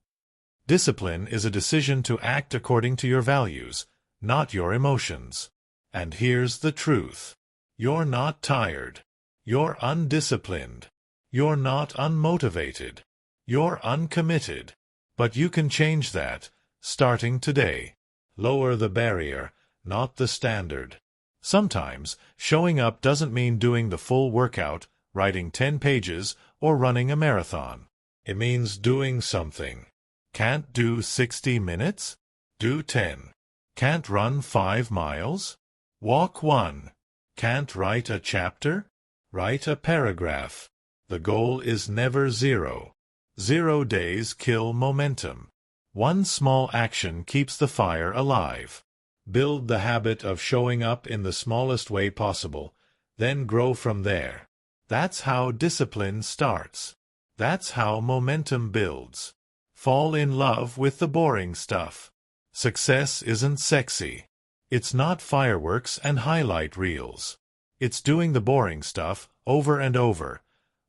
Discipline is a decision to act according to your values, not your emotions. And here's the truth. You're not tired. You're undisciplined. You're not unmotivated. You're uncommitted. But you can change that, starting today. Lower the barrier, not the standard. Sometimes, showing up doesn't mean doing the full workout, writing 10 pages, or running a marathon. It means doing something. Can't do 60 minutes? Do 10. Can't run 5 miles? Walk 1. Can't write a chapter? Write a paragraph. The goal is never 0. 0 days kill momentum. One small action keeps the fire alive. Build the habit of showing up in the smallest way possible, then grow from there. That's how discipline starts. That's how momentum builds. Fall in love with the boring stuff. Success isn't sexy. It's not fireworks and highlight reels. It's doing the boring stuff over and over,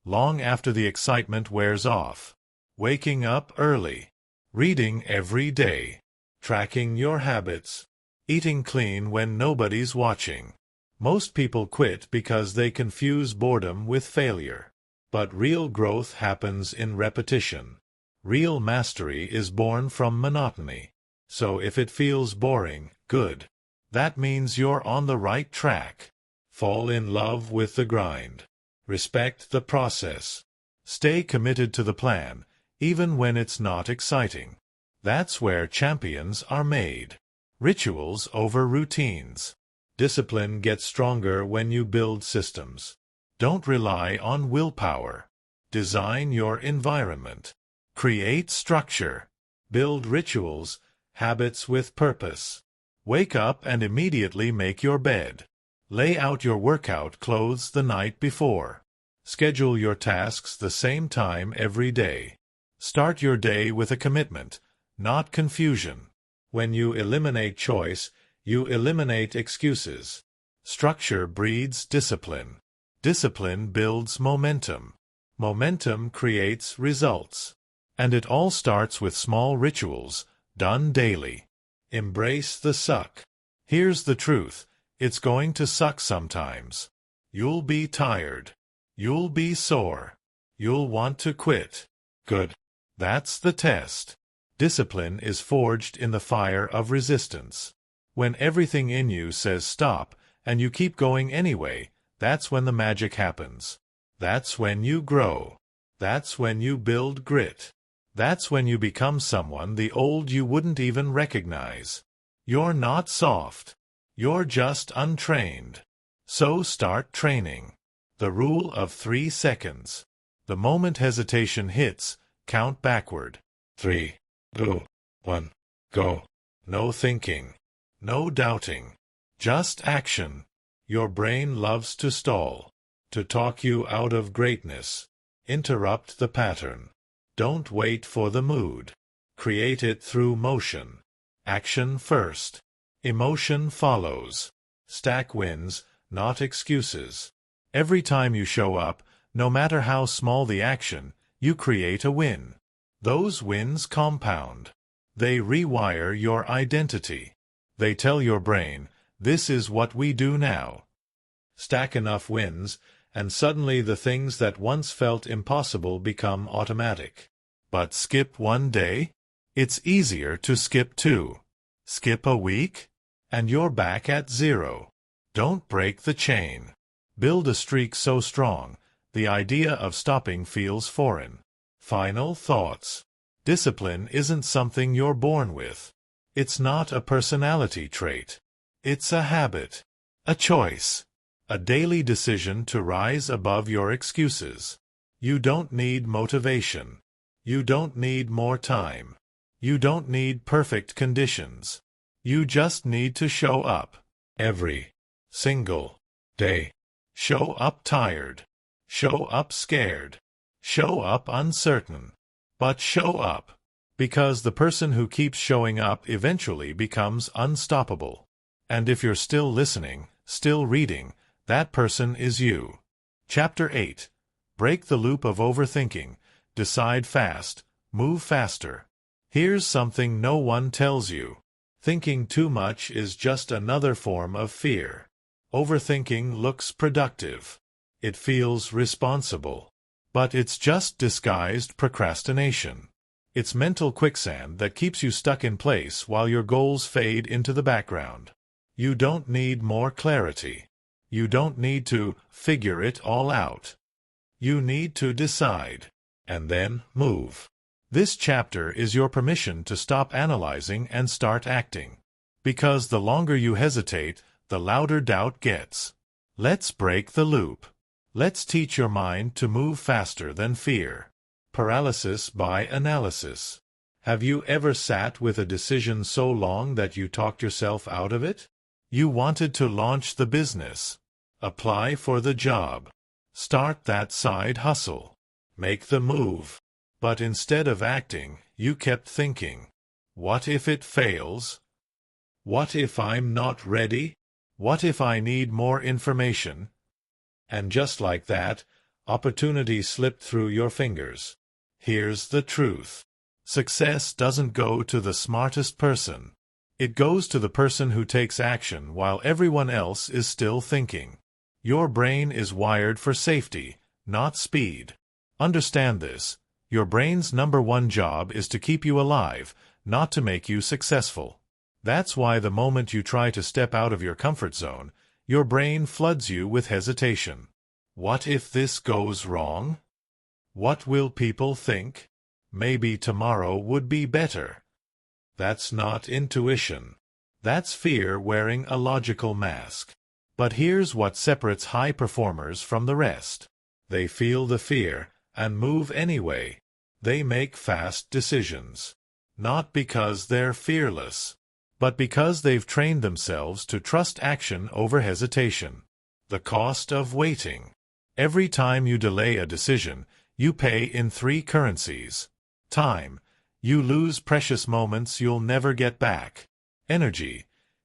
long after the excitement wears off. Waking up early. Reading every day. Tracking your habits. Eating clean when nobody's watching. Most people quit because they confuse boredom with failure. But real growth happens in repetition. Real mastery is born from monotony. So if it feels boring, good. That means you're on the right track. Fall in love with the grind. Respect the process. Stay committed to the plan, even when it's not exciting. That's where champions are made. Rituals over routines. Discipline gets stronger when you build systems. Don't rely on willpower. Design your environment. Create structure. Build rituals, habits with purpose. Wake up and immediately make your bed. Lay out your workout clothes the night before. Schedule your tasks the same time every day. Start your day with a commitment, not confusion. When you eliminate choice, you eliminate excuses. Structure breeds discipline. Discipline builds momentum. Momentum creates results. And it all starts with small rituals, done daily. Embrace the suck. Here's the truth. It's going to suck sometimes. You'll be tired. You'll be sore. You'll want to quit. Good. That's the test. Discipline is forged in the fire of resistance. When everything in you says stop, and you keep going anyway, that's when the magic happens. That's when you grow. That's when you build grit. That's when you become someone the old you wouldn't even recognize. You're not soft. You're just untrained. So start training. The rule of 3 seconds. The moment hesitation hits, count backward. 3, 2, 1, go. No thinking. No doubting. Just action. Your brain loves to stall. To talk you out of greatness. Interrupt the pattern. Don't wait for the mood. Create it through motion. Action first. Emotion follows. Stack wins, not excuses. Every time you show up, no matter how small the action, you create a win. Those wins compound. They rewire your identity. They tell your brain, this is what we do now. Stack enough wins, and suddenly the things that once felt impossible become automatic. But skip one day? It's easier to skip 2. Skip a week? And you're back at 0. Don't break the chain. Build a streak so strong, the idea of stopping feels foreign. Final thoughts. Discipline isn't something you're born with. It's not a personality trait. It's a habit, a choice, a daily decision to rise above your excuses. You don't need motivation. You don't need more time. You don't need perfect conditions. You just need to show up every single day. Show up tired. Show up scared. Show up uncertain. But show up. Because the person who keeps showing up eventually becomes unstoppable. And if you're still listening, still reading, that person is you. Chapter 8. Break the loop of overthinking. Decide fast. Move faster. Here's something no one tells you. Thinking too much is just another form of fear. Overthinking looks productive. It feels responsible. But it's just disguised procrastination. It's mental quicksand that keeps you stuck in place while your goals fade into the background. You don't need more clarity. You don't need to figure it all out. You need to decide, and then move. This chapter is your permission to stop analyzing and start acting. Because the longer you hesitate, the louder doubt gets. Let's break the loop. Let's teach your mind to move faster than fear. Paralysis by analysis. Have you ever sat with a decision so long that you talked yourself out of it? You wanted to launch the business, apply for the job, start that side hustle, make the move. But instead of acting, you kept thinking, what if it fails? What if I'm not ready? What if I need more information? And just like that, opportunity slipped through your fingers. Here's the truth. Success doesn't go to the smartest person. It goes to the person who takes action while everyone else is still thinking. Your brain is wired for safety, not speed. Understand this. Your brain's number one job is to keep you alive, not to make you successful. That's why the moment you try to step out of your comfort zone, your brain floods you with hesitation. What if this goes wrong? What will people think? Maybe tomorrow would be better. That's not intuition. That's fear wearing a logical mask. But here's what separates high performers from the rest. They feel the fear and move anyway. They make fast decisions. Not because they're fearless, but because they've trained themselves to trust action over hesitation. The cost of waiting. Every time you delay a decision, you pay in 3 currencies. Time. You lose precious moments you'll never get back. Energy.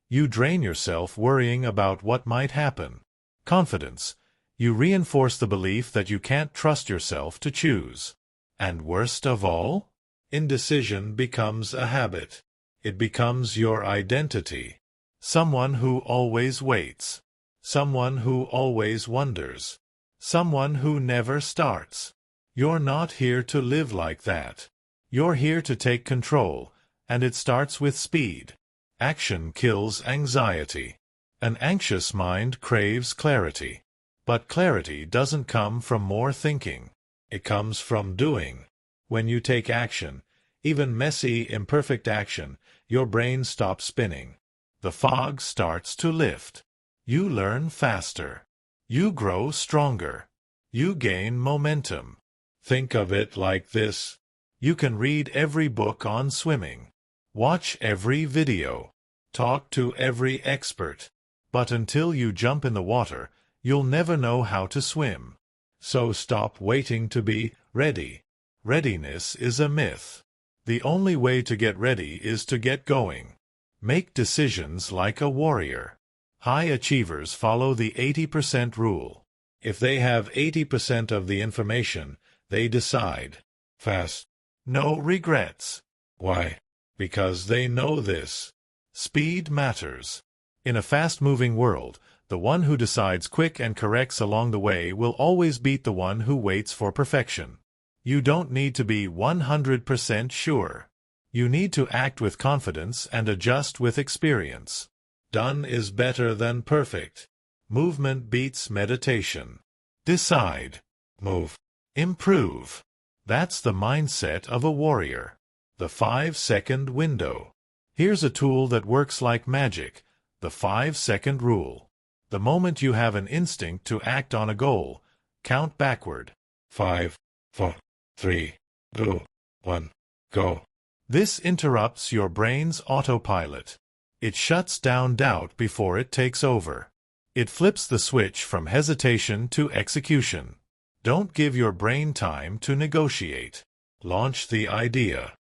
You drain yourself worrying about what might happen. Confidence. You reinforce the belief that you can't trust yourself to choose. And worst of all, indecision becomes a habit. It becomes your identity. Someone who always waits. Someone who always wonders. Someone who never starts. You're not here to live like that. You're here to take control, and it starts with speed. Action kills anxiety. An anxious mind craves clarity. But clarity doesn't come from more thinking. It comes from doing. When you take action, even messy, imperfect action, your brain stops spinning. The fog starts to lift. You learn faster. You grow stronger. You gain momentum. Think of it like this. You can read every book on swimming. Watch every video. Talk to every expert. But until you jump in the water, you'll never know how to swim. So stop waiting to be ready. Readiness is a myth. The only way to get ready is to get going. Make decisions like a warrior. High achievers follow the 80% rule. If they have 80% of the information, they decide. Fast. No regrets. Why? Because they know this. Speed matters. In a fast-moving world, the one who decides quick and corrects along the way will always beat the one who waits for perfection. You don't need to be 100% sure. You need to act with confidence and adjust with experience. Done is better than perfect. Movement beats meditation. Decide. Move. Improve. That's the mindset of a warrior. The 5-second window. Here's a tool that works like magic, the 5-second rule. The moment you have an instinct to act on a goal, count backward. 5, 4, 3, 2, 1, go. This interrupts your brain's autopilot. It shuts down doubt before it takes over. It flips the switch from hesitation to execution. Don't give your brain time to negotiate. Launch the idea.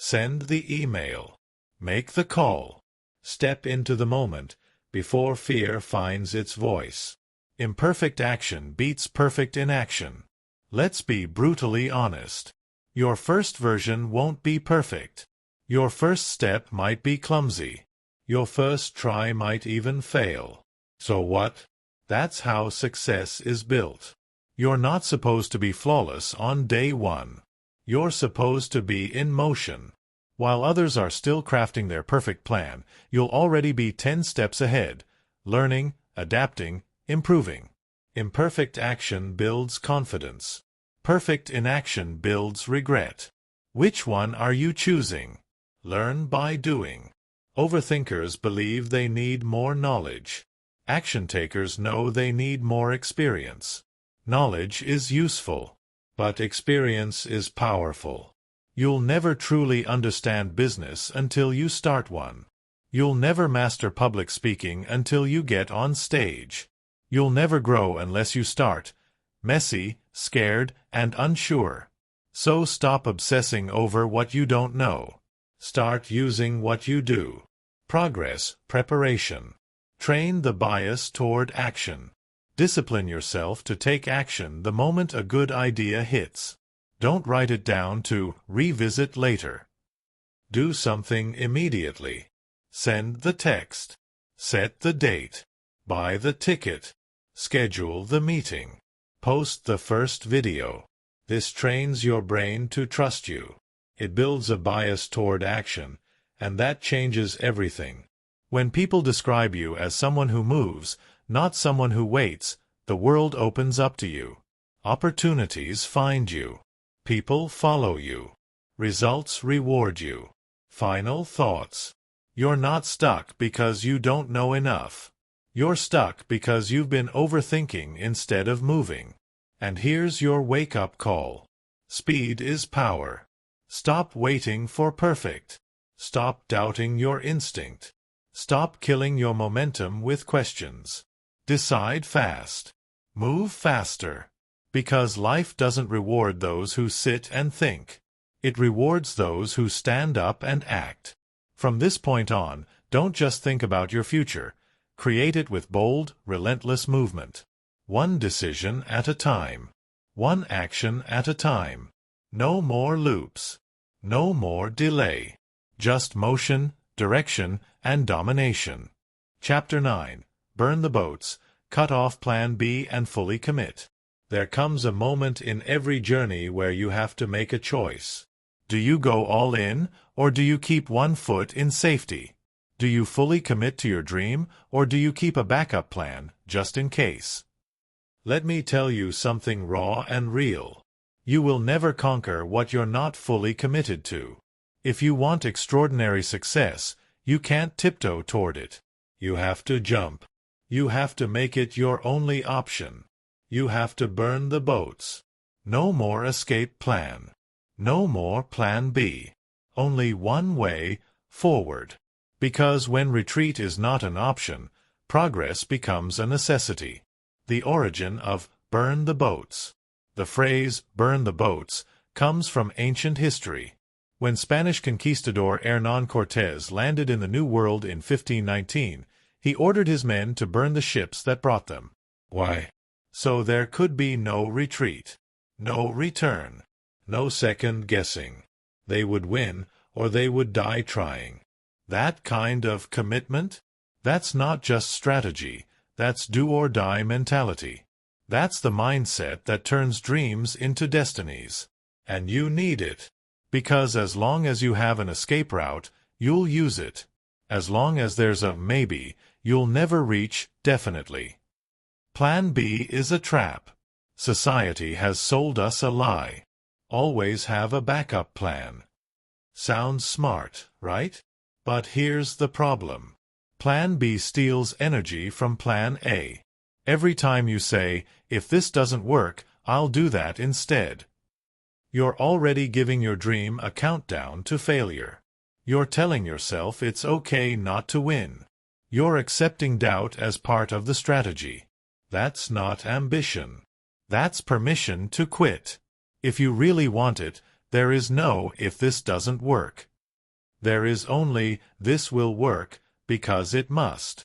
Send the email. Make the call. Step into the moment before fear finds its voice. Imperfect action beats perfect inaction. Let's be brutally honest. Your first version won't be perfect. Your first step might be clumsy. Your first try might even fail. So what? That's how success is built. You're not supposed to be flawless on day one. You're supposed to be in motion. While others are still crafting their perfect plan, you'll already be 10 steps ahead, learning, adapting, improving. Imperfect action builds confidence. Perfect inaction builds regret. Which one are you choosing? Learn by doing. Overthinkers believe they need more knowledge. Action takers know they need more experience. Knowledge is useful, but experience is powerful. You'll never truly understand business until you start one. You'll never master public speaking until you get on stage. You'll never grow unless you start, messy, scared, and unsure. So stop obsessing over what you don't know. Start using what you do. Progress, preparation. Train the bias toward action. Discipline yourself to take action the moment a good idea hits. Don't write it down to revisit later. Do something immediately. Send the text. Set the date. Buy the ticket. Schedule the meeting. Post the first video. This trains your brain to trust you. It builds a bias toward action, and that changes everything. When people describe you as someone who moves, not someone who waits, the world opens up to you. Opportunities find you. People follow you. Results reward you. Final thoughts. You're not stuck because you don't know enough. You're stuck because you've been overthinking instead of moving. And here's your wake-up call. Speed is power. Stop waiting for perfect. Stop doubting your instinct. Stop killing your momentum with questions. Decide fast. Move faster. Because life doesn't reward those who sit and think. It rewards those who stand up and act. From this point on, don't just think about your future. Create it with bold, relentless movement. One decision at a time. One action at a time. No more loops. No more delay. Just motion, direction, and domination. Chapter 9. Burn the boats, cut off Plan B and fully commit. There comes a moment in every journey where you have to make a choice. Do you go all in, or do you keep one foot in safety? Do you fully commit to your dream, or do you keep a backup plan, just in case? Let me tell you something raw and real. You will never conquer what you're not fully committed to. If you want extraordinary success, you can't tiptoe toward it. You have to jump. You have to make it your only option. You have to burn the boats. No more escape plan. No more Plan B. Only one way, forward. Because when retreat is not an option, progress becomes a necessity. The origin of burn the boats. The phrase burn the boats comes from ancient history. When Spanish conquistador Hernán Cortés landed in the New World in 1519, he ordered his men to burn the ships that brought them. Why? So there could be no retreat, no return, no second guessing. They would win, or they would die trying. That kind of commitment? That's not just strategy, that's do-or-die mentality. That's the mindset that turns dreams into destinies. And you need it. Because as long as you have an escape route, you'll use it. As long as there's a maybe, you'll never reach definitely. Plan B is a trap. Society has sold us a lie. Always have a backup plan. Sounds smart, right? But here's the problem. Plan B steals energy from Plan A. Every time you say, if this doesn't work, I'll do that instead. You're already giving your dream a countdown to failure. You're telling yourself it's okay not to win. You're accepting doubt as part of the strategy. That's not ambition. That's permission to quit. If you really want it, there is no if this doesn't work. There is only this will work because it must.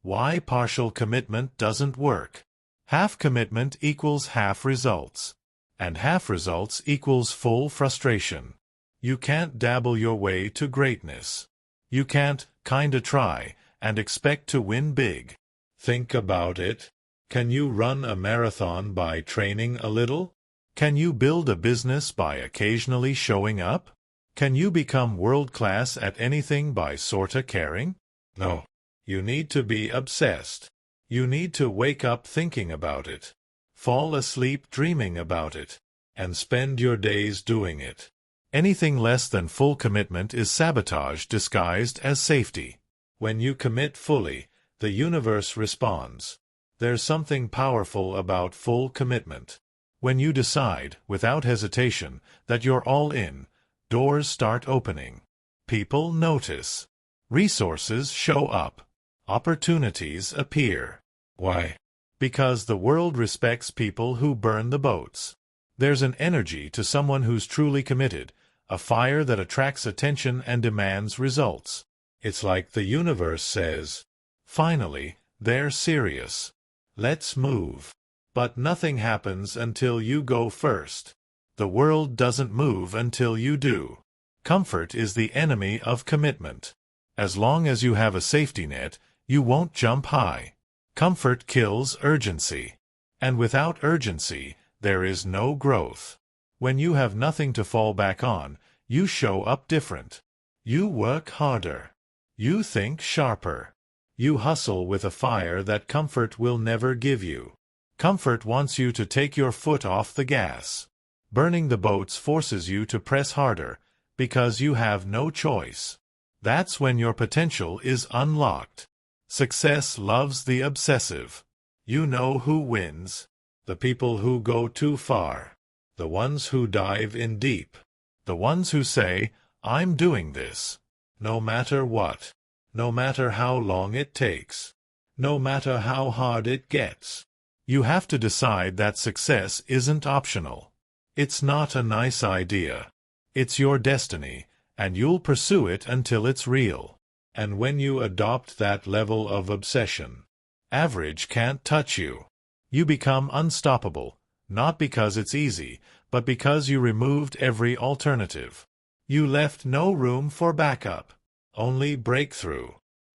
Why partial commitment doesn't work? Half commitment equals half results. And half results equals full frustration. You can't dabble your way to greatness. You can't kinda try and expect to win big. Think about it. Can you run a marathon by training a little? Can you build a business by occasionally showing up? Can you become world-class at anything by sorta caring? No. You need to be obsessed. You need to wake up thinking about it, fall asleep dreaming about it, and spend your days doing it. Anything less than full commitment is sabotage disguised as safety. When you commit fully, the universe responds. There's something powerful about full commitment. When you decide, without hesitation, that you're all in, doors start opening. People notice. Resources show up. Opportunities appear. Why? Because the world respects people who burn the boats. There's an energy to someone who's truly committed, a fire that attracts attention and demands results. It's like the universe says, finally, they're serious. Let's move. But nothing happens until you go first. The world doesn't move until you do. Comfort is the enemy of commitment. As long as you have a safety net, you won't jump high. Comfort kills urgency. And without urgency, there is no growth. When you have nothing to fall back on, you show up different. You work harder. You think sharper. You hustle with a fire that comfort will never give you. Comfort wants you to take your foot off the gas. Burning the boats forces you to press harder, because you have no choice. That's when your potential is unlocked. Success loves the obsessive. You know who wins. The people who go too far. The ones who dive in deep. The ones who say, I'm doing this. No matter what. No matter how long it takes. No matter how hard it gets. You have to decide that success isn't optional. It's not a nice idea. It's your destiny, and you'll pursue it until it's real. And when you adopt that level of obsession, average can't touch you. You become unstoppable, not because it's easy, but because you removed every alternative. You left no room for backup, only breakthrough.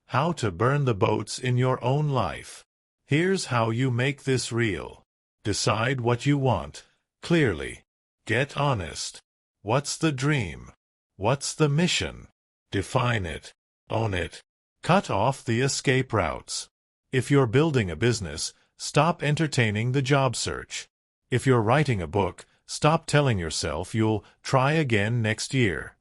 How to burn the boats in your own life. Here's how you make this real. Decide what you want, clearly. Get honest. What's the dream? What's the mission? Define it. Own it. Cut off the escape routes. If you're building a business, stop entertaining the job search. If you're writing a book, stop telling yourself you'll try again next year.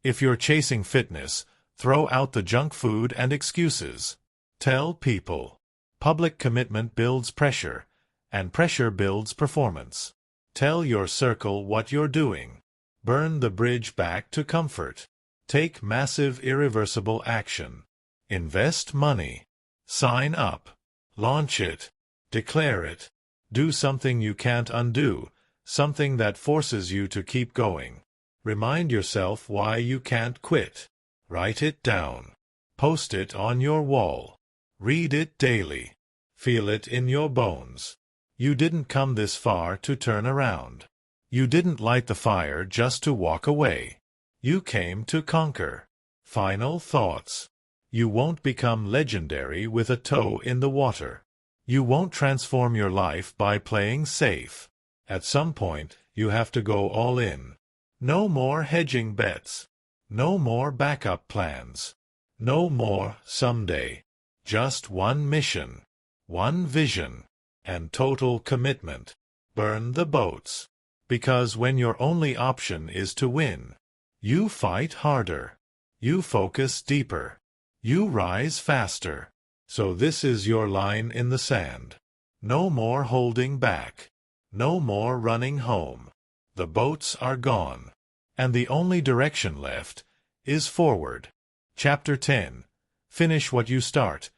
If you're chasing fitness, throw out the junk food and excuses. Tell people. Public commitment builds pressure, and pressure builds performance. Tell your circle what you're doing. Burn the bridge back to comfort. Take massive irreversible action. Invest money. Sign up. Launch it. Declare it. Do something you can't undo, something that forces you to keep going. Remind yourself why you can't quit. Write it down. Post it on your wall. Read it daily. Feel it in your bones. You didn't come this far to turn around. You didn't light the fire just to walk away. You came to conquer. Final thoughts. You won't become legendary with a toe in the water. You won't transform your life by playing safe. At some point, you have to go all in. No more hedging bets. No more backup plans. No more someday. Just one mission. One vision. And total commitment. Burn the boats. Because when your only option is to win, You fight harder. You focus deeper. You rise faster. So this is your line in the sand. No more holding back. No more running home. The boats are gone. And the only direction left is forward. Chapter 10. Finish what you start.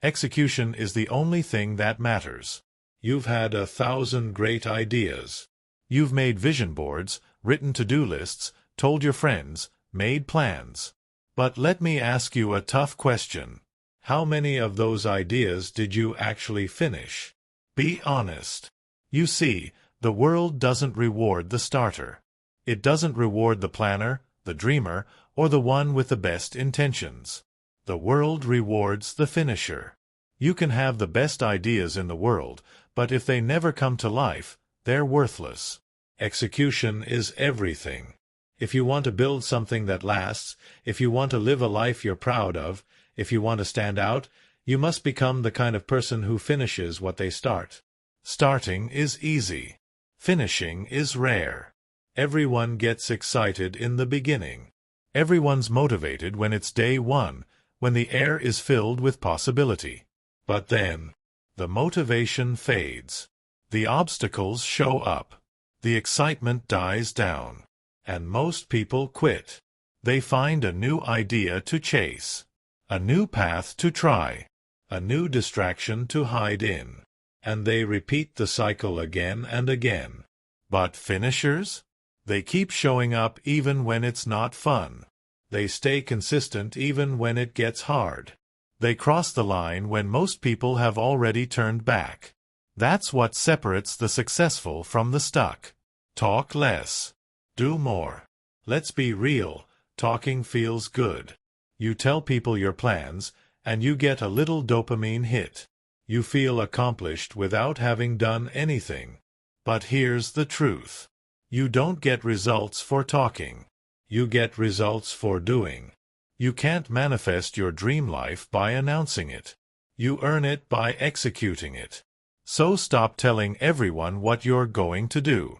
Execution is the only thing that matters. You've had 1,000 great ideas. You've made vision boards, written to-do lists, told your friends, made plans. But let me ask you a tough question. How many of those ideas did you actually finish? Be honest. You see, the world doesn't reward the starter. It doesn't reward the planner, the dreamer, or the one with the best intentions. The world rewards the finisher. You can have the best ideas in the world, but if they never come to life, they're worthless. Execution is everything. If you want to build something that lasts, if you want to live a life you're proud of, if you want to stand out, you must become the kind of person who finishes what they start. Starting is easy. Finishing is rare. Everyone gets excited in the beginning. Everyone's motivated when it's day one, when the air is filled with possibility. But then, the motivation fades. The obstacles show up. The excitement dies down. And most people quit. They find a new idea to chase. A new path to try. A new distraction to hide in. And they repeat the cycle again and again. But finishers? They keep showing up even when it's not fun. They stay consistent even when it gets hard. They cross the line when most people have already turned back. That's what separates the successful from the stuck. Talk less. Do more. Let's be real, talking feels good. You tell people your plans, and you get a little dopamine hit. You feel accomplished without having done anything. But here's the truth. You don't get results for talking. You get results for doing. You can't manifest your dream life by announcing it. You earn it by executing it. So stop telling everyone what you're going to do.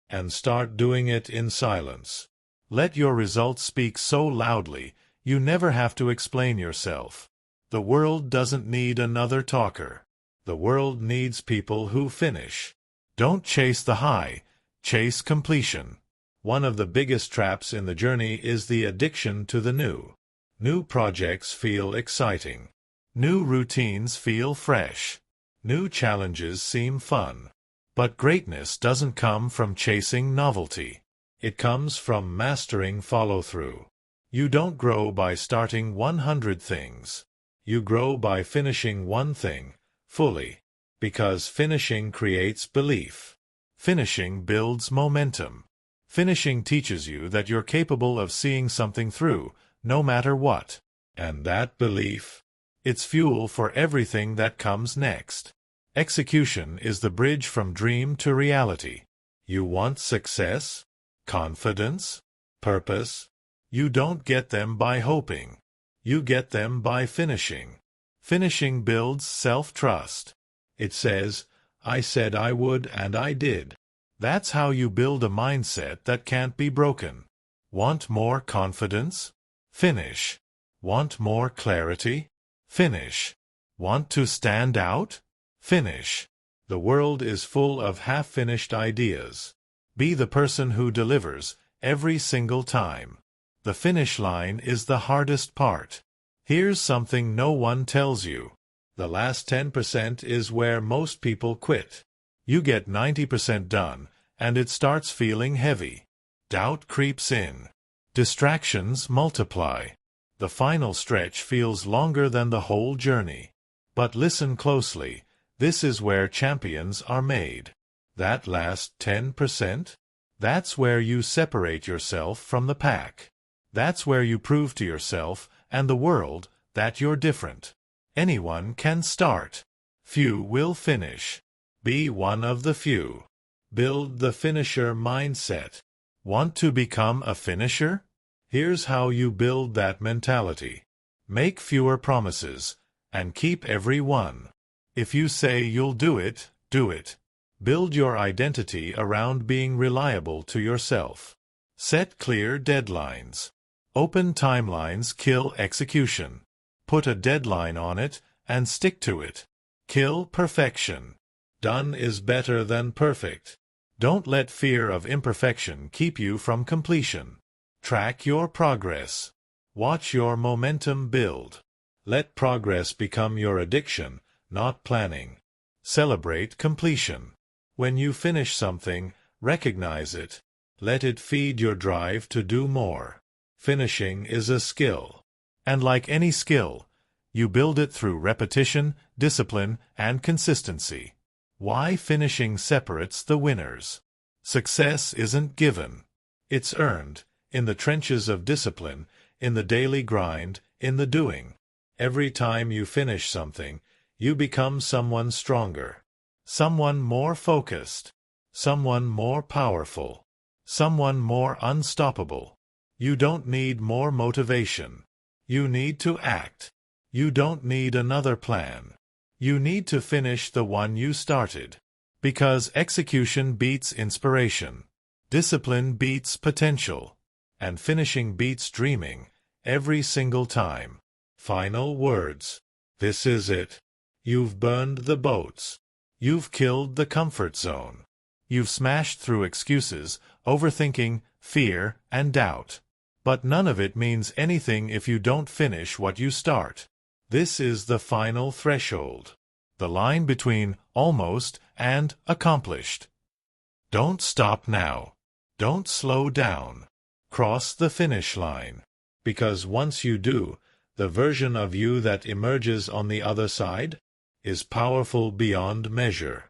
And start doing it in silence. Let your results speak so loudly, you never have to explain yourself. The world doesn't need another talker. The world needs people who finish. Don't chase the high, chase completion. One of the biggest traps in the journey is the addiction to the new. New projects feel exciting. New routines feel fresh. New challenges seem fun. But greatness doesn't come from chasing novelty. It comes from mastering follow-through. You don't grow by starting 100 things. You grow by finishing one thing, fully. Because finishing creates belief. Finishing builds momentum. Finishing teaches you that you're capable of seeing something through, no matter what. And that belief, it's fuel for everything that comes next. Execution is the bridge from dream to reality. You want success, confidence, purpose? You don't get them by hoping. You get them by finishing. Finishing builds self-trust. It says, I said I would and I did. That's how you build a mindset that can't be broken. Want more confidence? Finish. Want more clarity? Finish. Want to stand out? Finish. The world is full of half-finished ideas. Be the person who delivers, every single time. The finish line is the hardest part. Here's something no one tells you. The last 10% is where most people quit. You get 90% done, and it starts feeling heavy. Doubt creeps in. Distractions multiply. The final stretch feels longer than the whole journey. But listen closely. This is where champions are made. That last 10%? That's where you separate yourself from the pack. That's where you prove to yourself and the world that you're different. Anyone can start. Few will finish. Be one of the few. Build the finisher mindset. Want to become a finisher? Here's how you build that mentality. Make fewer promises, and keep every one. If you say you'll do it, do it. Build your identity around being reliable to yourself. Set clear deadlines. Open timelines kill execution. Put a deadline on it and stick to it. Kill perfection. Done is better than perfect. Don't let fear of imperfection keep you from completion. Track your progress. Watch your momentum build. Let progress become your addiction, not planning. Celebrate completion. When you finish something, recognize it. Let it feed your drive to do more. Finishing is a skill. And like any skill, you build it through repetition, discipline, and consistency. Why finishing separates the winners. Success isn't given. It's earned, in the trenches of discipline, in the daily grind, in the doing. Every time you finish something, you become someone stronger. Someone more focused. Someone more powerful. Someone more unstoppable. You don't need more motivation. You need to act. You don't need another plan. You need to finish the one you started. Because execution beats inspiration. Discipline beats potential. And finishing beats dreaming, every single time. Final words. This is it. You've burned the boats. You've killed the comfort zone. You've smashed through excuses, overthinking, fear, and doubt. But none of it means anything if you don't finish what you start. This is the final threshold. The line between almost and accomplished. Don't stop now. Don't slow down. Cross the finish line. Because once you do, the version of you that emerges on the other side is powerful beyond measure.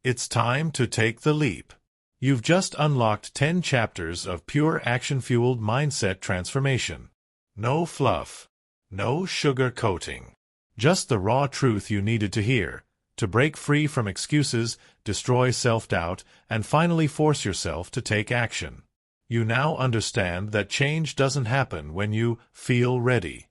It's time to take the leap. You've just unlocked 10 chapters of pure action-fueled mindset transformation. No fluff. No sugar-coating. Just the raw truth you needed to hear, to break free from excuses, destroy self-doubt, and finally force yourself to take action. You now understand that change doesn't happen when you feel ready.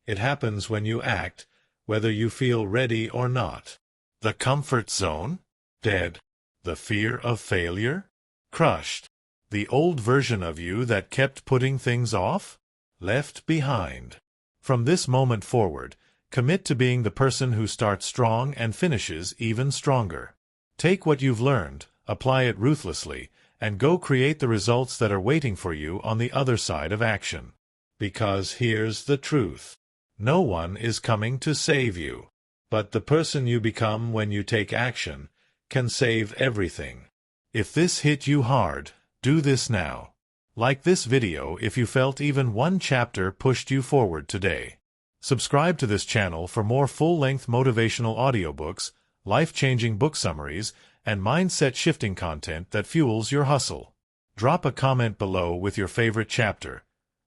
It happens when you act, whether you feel ready or not. The comfort zone? Dead. The fear of failure? Crushed. The old version of you that kept putting things off? Left behind. From this moment forward, commit to being the person who starts strong and finishes even stronger. Take what you've learned, apply it ruthlessly, and go create the results that are waiting for you on the other side of action. Because here's the truth. No one is coming to save you. But the person you become when you take action can save everything. If this hit you hard, do this now. Like this video if you felt even one chapter pushed you forward today. Subscribe to this channel for more full-length motivational audiobooks, life-changing book summaries, and mindset-shifting content that fuels your hustle. Drop a comment below with your favorite chapter,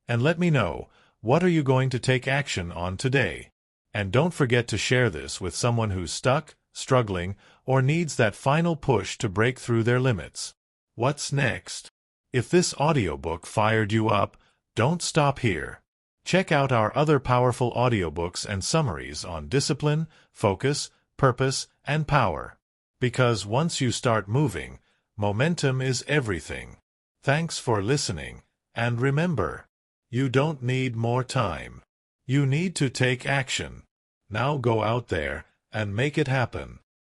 and let me know, what are you going to take action on today? And don't forget to share this with someone who's stuck, struggling, or needs that final push to break through their limits. What's next? If this audiobook fired you up, don't stop here. Check out our other powerful audiobooks and summaries on discipline, focus, purpose, and power. Because once you start moving, momentum is everything. Thanks for listening, and remember, you don't need more time. You need to take action. Now go out there and make it happen.